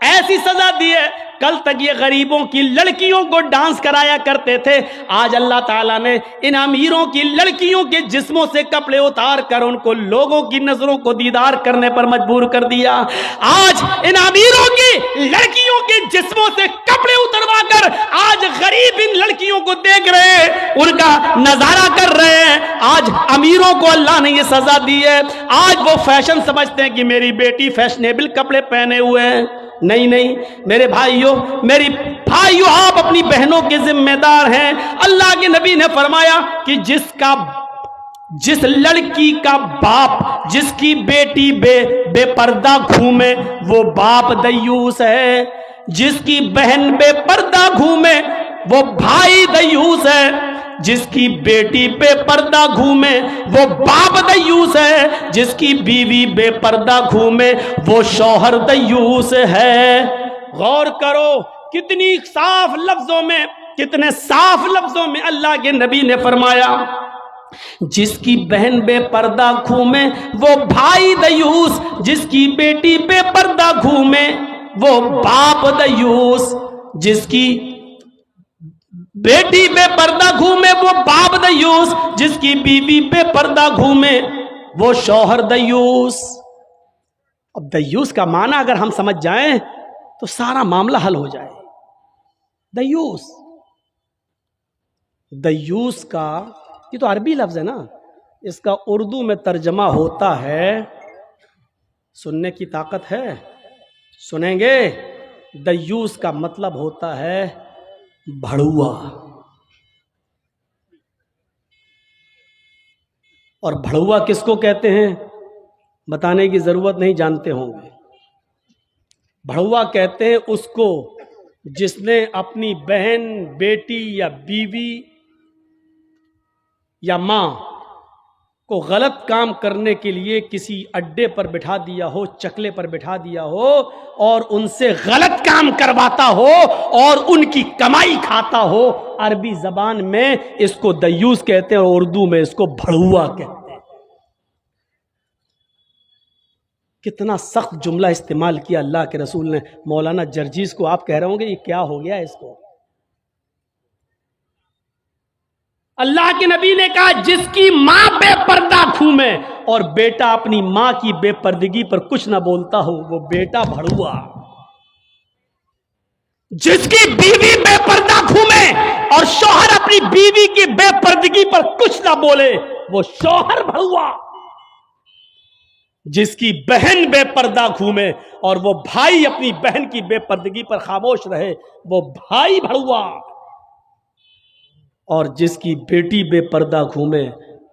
ایسی سزا دی ہے. کل تک یہ غریبوں کی لڑکیوں کو ڈانس کرایا کرتے تھے, آج اللہ تعالیٰ نے ان امیروں کی لڑکیوں کے جسموں سے کپڑے اتار کر ان کو لوگوں کی نظروں کو دیدار کرنے پر مجبور کر دیا. آج ان امیروں کی لڑکیوں کے جسموں سے کپڑے اتروا کر آج غریب ان لڑکیوں کو دیکھ رہے ہیں, ان کا نظارہ کر رہے ہیں. آج امیروں کو اللہ نے یہ سزا دی ہے. آج وہ فیشن سمجھتے ہیں کہ میری بیٹی فیشنیبل کپڑے پہنے ہوئے ہیں. نہیں, میرے بھائیوں, آپ اپنی بہنوں کے ذمہ دار ہیں. اللہ کے نبی نے فرمایا کہ جس لڑکی کا باپ جس کی بیٹی بے پردہ گھومے وہ باپ دیوس ہے, جس کی بہن بے پردہ گھومے وہ بھائی دیوس ہے, جس کی بیٹی بے پردہ گھومے وہ باپ دیوس ہے, جس کی بیوی بے پردہ گھومے وہ شوہر دیوس ہے. غور کرو کتنے صاف لفظوں میں اللہ کے نبی نے فرمایا, جس کی بہن بے پردہ گھومے وہ بھائی دیوس, جس کی بیٹی بے پردہ گھومے وہ باپ دیوس, جس کی بیٹی بے پردہ گھومے وہ باپ دیوس, جس کی بیوی بے پردہ گھومے وہ شوہر دیوس. اب دیوس کا معنی اگر ہم سمجھ جائیں تو سارا معاملہ حل ہو جائے. دیوس کا یہ تو عربی لفظ ہے نا, اس کا اردو میں ترجمہ ہوتا ہے, سننے کی طاقت ہے, سنیں گے. دیوس کا مطلب ہوتا ہے بھڑوا. اور بھڑوا کس کو کہتے ہیں بتانے کی ضرورت نہیں, جانتے ہوں گے. بھڑوا کہتے ہیں اس کو جس نے اپنی بہن, بیٹی یا بیوی یا ماں کو غلط کام کرنے کے لیے کسی اڈے پر بٹھا دیا ہو, چکلے پر بٹھا دیا ہو, اور ان سے غلط کام کرواتا ہو اور ان کی کمائی کھاتا ہو. عربی زبان میں اس کو دیوس کہتے ہیں اور اردو میں اس کو بھڑوا کہتے ہیں. کتنا سخت جملہ استعمال کیا اللہ کے رسول نے. مولانا جرجیز کو آپ کہہ رہے ہوں گے یہ کیا ہو گیا اس کو. اللہ کے نبی نے کہا جس کی ماں بے پردہ گھومے اور بیٹا اپنی ماں کی بے پردگی پر کچھ نہ بولتا ہو وہ بیٹا بھڑوا. جس کی بیوی بے پردہ گھومے اور شوہر اپنی بیوی کی بے پردگی پر کچھ نہ بولے وہ شوہر بھڑوا. جس کی بہن بے پردہ گھومے اور وہ بھائی اپنی بہن کی بے پردگی پر خاموش رہے وہ بھائی بھڑوا. اور جس کی بیٹی بے پردہ گھومے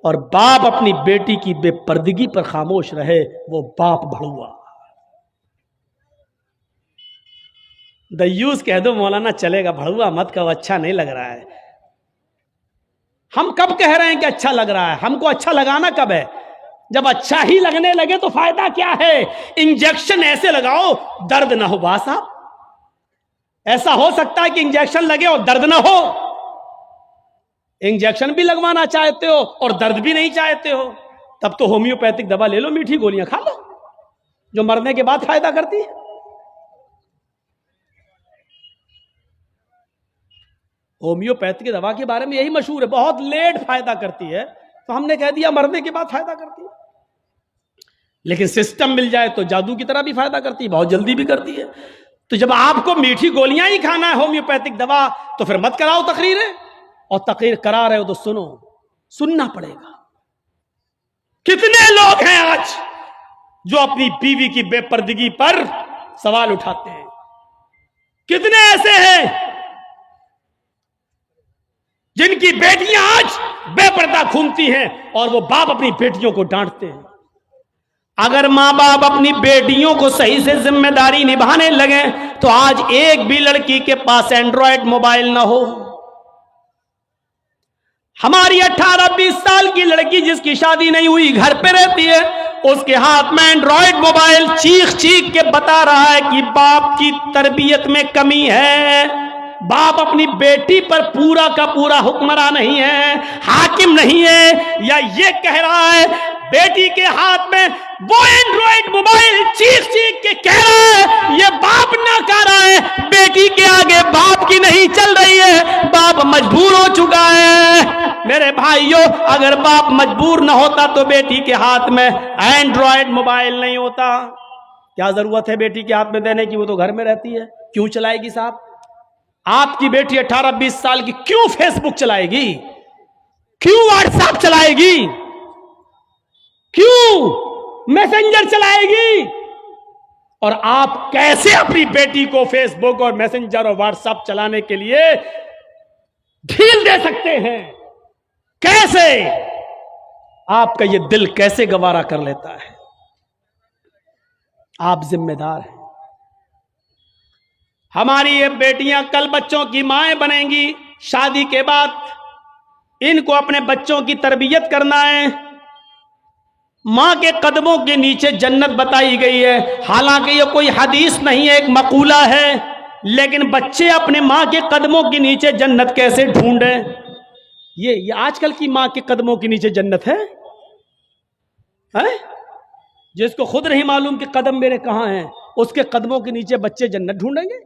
اور باپ اپنی بیٹی کی بے پردگی پر خاموش رہے، وہ باپ بھڑوا۔ دیوس کہہ دو مولانا چلے گا، بھڑوا مت کہو، اچھا نہیں لگ رہا ہے۔ ہم کب کہہ رہے ہیں کہ اچھا لگ رہا ہے؟ ہم کو اچھا لگانا کب ہے؟ جب اچھا ہی لگنے لگے تو فائدہ کیا ہے؟ انجیکشن ایسے لگاؤ درد نہ ہو۔ باس صاحب ایسا ہو سکتا ہے کہ انجیکشن لگے اور درد نہ ہو؟ انجیکشن بھی لگوانا چاہتے ہو اور درد بھی نہیں چاہتے ہو، تب تو ہومیوپیتھک دوا لے لو، میٹھی گولیاں کھا لو جو مرنے کے بعد فائدہ کرتی ہے۔ ہومیوپیتھک دوا کے بارے میں یہی مشہور ہے، بہت لیٹ فائدہ کرتی ہے، تو ہم نے کہہ دیا مرنے کے بعد فائدہ کرتی ہے۔ لیکن سسٹم مل جائے تو جادو کی طرح بھی فائدہ کرتی ہے، بہت جلدی بھی کرتی ہے۔ تو جب آپ کو میٹھی گولیاں ہی کھانا ہے، ہومیوپیتھک دوا، تو پھر مت کراؤ تقریریں، اور تقریر کرا رہے ہو تو سنو، سننا پڑے گا۔ کتنے لوگ ہیں آج جو اپنی بیوی کی بے پردگی پر سوال اٹھاتے ہیں؟ کتنے ایسے ہیں جن کی بیٹیاں آج بے پردہ گھومتی ہیں اور وہ باپ اپنی بیٹیوں کو ڈانٹتے ہیں؟ اگر ماں باپ اپنی بیٹیوں کو صحیح سے ذمہ داری نبھانے لگے تو آج ایک بھی لڑکی کے پاس اینڈرائڈ موبائل نہ ہو۔ ہماری 18-20 سال کی لڑکی جس کی شادی نہیں ہوئی گھر پہ رہتی ہے، اس کے ہاتھ میں اینڈرائڈ موبائل، چیخ چیخ کے بتا رہا ہے کہ باپ کی تربیت میں کمی ہے، باپ اپنی بیٹی پر پورا کا پورا حکمراں نہیں ہے، حاکم نہیں ہے، یا یہ کہہ رہا ہے بیٹی کے ہاتھ میں وہ اینڈرائڈ موبائل چیخ چیخ کے کہہ رہا ہے یہ باپ نہ کہہ رہا ہے، بیٹی کے آگے باپ کی نہیں چل رہی ہے، باپ مجبور ہو چکا ہے۔ میرے بھائیوں، اگر باپ مجبور نہ ہوتا تو بیٹی کے ہاتھ میں اینڈرائڈ موبائل نہیں ہوتا۔ کیا ضرورت ہے بیٹی کے ہاتھ میں دینے کی؟ وہ تو گھر میں رہتی ہے، کیوں چلائے گی صاحب؟ آپ کی بیٹی 18-20 سال کی کیوں فیس بک چلائے گی؟ کیوں واٹس ایپ چلائے گی؟ کیوں میسنجر چلائے گی؟ اور آپ کیسے اپنی بیٹی کو فیس بک اور میسنجر اور واٹس ایپ چلانے کے لیے ڈھیل دے سکتے ہیں؟ کیسے؟ آپ کا یہ دل کیسے گوارا کر لیتا ہے؟ آپ ذمہ دار ہیں۔ ہماری یہ بیٹیاں کل بچوں کی مائیں بنیں گی، شادی کے بعد ان کو اپنے بچوں کی تربیت کرنا ہے۔ ماں کے قدموں کے نیچے جنت بتائی گئی ہے، حالانکہ یہ کوئی حدیث نہیں ہے، ایک مقولہ ہے، لیکن بچے اپنے ماں کے قدموں کے نیچے جنت کیسے ڈھونڈیں؟ یہ آج کل کی ماں کے قدموں کے نیچے جنت ہے؟ جس کو خود نہیں معلوم کہ قدم میرے کہاں ہیں، اس کے قدموں کے نیچے بچے جنت ڈھونڈیں گے؟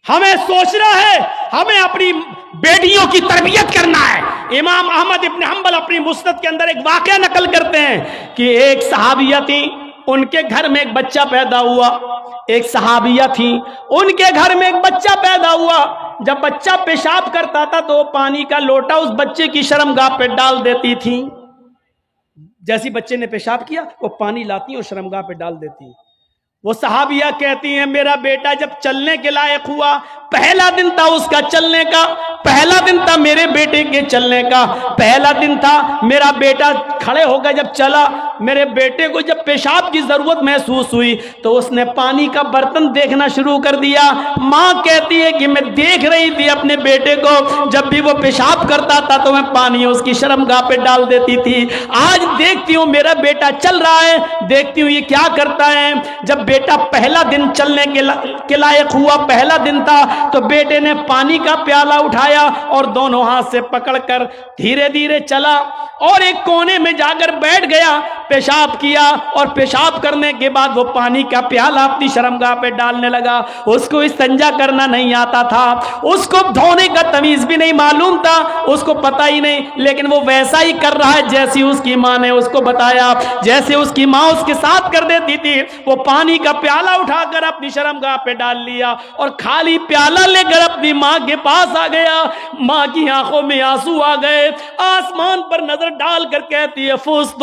ہمیں سوچنا ہے، ہمیں اپنی بیٹیوں کی تربیت کرنا ہے۔ امام احمد ابن حنبل اپنی مسند کے اندر ایک واقعہ نقل کرتے ہیں کہ ایک صحابیہ تھی، ان کے گھر میں ایک بچہ پیدا ہوا۔ ایک صحابیہ تھی، ان کے گھر میں ایک بچہ پیدا ہوا۔ جب بچہ پیشاب کرتا تھا تو پانی کا لوٹا اس بچے کی شرمگاہ پہ ڈال دیتی تھی۔ جیسی بچے نے پیشاب کیا وہ پانی لاتی اور شرمگاہ پہ ڈال دیتی۔ وہ صحابیہ کہتی ہیں میرا بیٹا جب چلنے کے لائق ہوا، پہلا دن تھا اس کا چلنے کا، پہلا دن تھا میرے بیٹے کے چلنے کا، پہلا دن تھا میرا بیٹا کھڑے ہو گیا، جب چلا میرے بیٹے کو جب پیشاب کی ضرورت محسوس ہوئی تو اس نے پانی کا برتن دیکھنا شروع کر دیا۔ ماں کہتی ہے کہ میں دیکھ رہی تھی اپنے بیٹے کو، جب بھی وہ پیشاب کرتا تھا تو میں پانی اس کی شرمگاہ پہ ڈال دیتی تھی۔ آج دیکھتی ہوں میرا بیٹا چل رہا ہے، دیکھتی ہوں یہ کیا کرتا ہے۔ جب بیٹا پہلا دن چلنے کے لائق ہوا، پہلا دن تھا، تو بیٹے نے پانی کا پیالہ اٹھایا اور دونوں ہاتھ سے پکڑ کر دھیرے دھیرے چلا اور ایک کونے میں جا کر بیٹھ گیا، پیشاب کیا، اور پیشاب کرنے کے بعد وہ پانی کا پیالہ اپنی شرمگاہ پہ ڈالنے لگا۔ اس کو استنجا کرنا نہیں آتا تھا، اس کو دھونے کا تمیز بھی نہیں معلوم تھا، اس کو پتہ ہی نہیں، لیکن وہ ویسا ہی کر رہا ہے جیسی اس کی ماں نے اس کو بتایا، جیسے اس کی ماں اس کے ساتھ کر دیتی تھی۔ وہ پانی کا پیالہ اٹھا کر اپنی شرمگاہ پہ ڈال لیا اور خالی پیالہ لے کر اپنی ماں کے پاس آ گیا۔ ماں کی آنکھوں میں آنسو آ گئے، آسمان پر نظر ڈال کر کہتی ہے فزت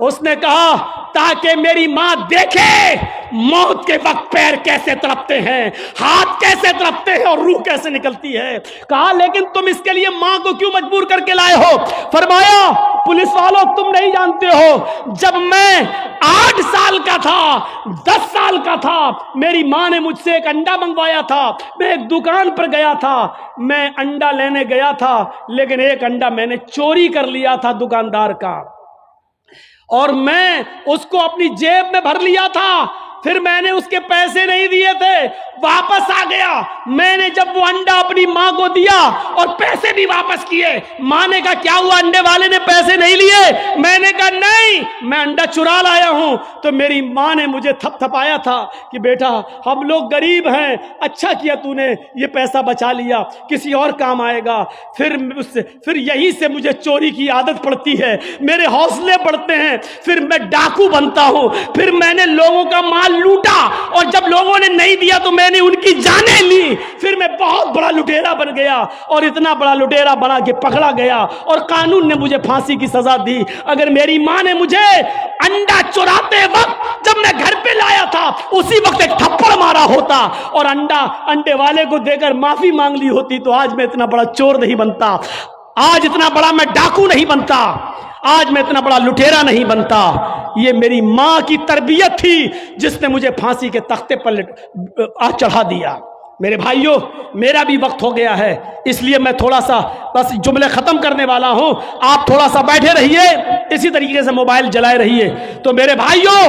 اس نے کہا تاکہ میری ماں دیکھے موت کے وقت پیر کیسے تڑپتے ہیں، ہاتھ کیسے تڑپتے ہیں اور روح کیسے نکلتی ہے۔ کہا لیکن تم اس کے لیے ماں کو کیوں مجبور کر کے لائے ہو؟ فرمایا پولیس والوں تم نہیں جانتے ہو، جب میں 8 سال کا تھا، 10 سال کا تھا، میری ماں نے مجھ سے ایک انڈا منگوایا تھا، میں ایک دکان پر گیا تھا، میں انڈا لینے گیا تھا، لیکن ایک انڈا میں نے چوری کر لیا تھا دکاندار کا، اور میں اس کو اپنی جیب میں بھر لیا تھا، پھر میں نے اس کے پیسے نہیں دیے تھے، واپس آ گیا، میں نے جب وہ انڈا اپنی ماں کو دیا اور پیسے بھی واپس کیے، ماں نے کہا کیا ہوا انڈے والے نے پیسے نہیں لیے؟ میں نے کہا نہیں، میں انڈا چرا لایا ہوں۔ تو میری ماں نے مجھے تھپ تھپایا تھا کہ بیٹا ہم لوگ غریب ہیں، اچھا کیا تو نے یہ پیسہ بچا لیا، کسی اور کام آئے گا۔ پھر یہی سے مجھے چوری کی عادت پڑتی ہے، میرے حوصلے بڑھتے ہیں، پھر میں ڈاکو بنتا ہوں، پھر میں نے لوگوں کا مال لوٹا، اور جب لوگوں نے نہیں دیا تو میں نے ان کی جانیں لی، پھر میں بہت بڑا لٹیرا بن گیا، اور اتنا بڑا لٹیرا بنا کہ پکڑا گیا اور قانون نے مجھے پھانسی کی سزا دی۔ اگر میری ماں نے مجھے انڈا چراتے وقت جب میں گھر پہ لایا تھا اسی وقت ایک تھپڑ مارا ہوتا اور انڈے والے کو دے کر معافی مانگ لی ہوتی تو آج میں اتنا بڑا چور نہیں بنتا، آج اتنا بڑا میں ڈاکو نہیں بنتا، آج میں اتنا بڑا لٹیرا نہیں بنتا۔ یہ میری ماں کی تربیت تھی جس نے مجھے پھانسی کے تختے پر چڑھا دیا۔ میرے بھائیوں میرا بھی وقت ہو گیا ہے، اس لیے میں تھوڑا سا بس جملے ختم کرنے والا ہوں، آپ تھوڑا سا بیٹھے رہیے، اسی طریقے سے موبائل جلائے رہیے۔ تو میرے بھائیوں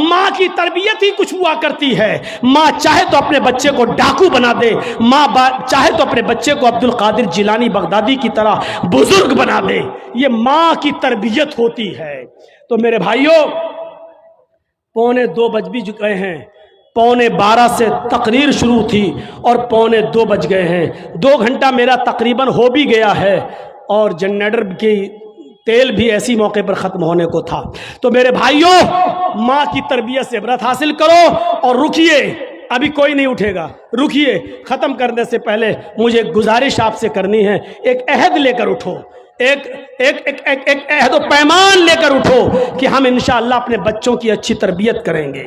ماں کی تربیت ہی کچھ ہوا کرتی ہے، ماں چاہے تو اپنے بچے کو ڈاکو بنا دے، ماں چاہے تو اپنے بچے کو عبد القادر جیلانی بغدادی کی طرح بزرگ بنا دے، یہ ماں کی تربیت ہوتی ہے۔ تو میرے بھائیوں 1:45 بج بھی گئے ہیں، 11:45 سے تقریر شروع تھی اور 1:45 بج گئے ہیں، 2 گھنٹہ میرا تقریباً ہو بھی گیا ہے، اور جنریٹر کی تیل بھی ایسی موقع پر ختم ہونے کو تھا۔ تو میرے بھائیوں ماں کی تربیت سے عبرت حاصل کرو اور رکیے، ابھی کوئی نہیں اٹھے گا، رکیے، ختم کرنے سے پہلے مجھے ایک گزارش آپ سے کرنی ہے، ایک عہد لے کر اٹھو، ایک عہد و پیمان لے کر اٹھو کہ ہم انشاءاللہ اپنے بچوں کی اچھی تربیت کریں گے۔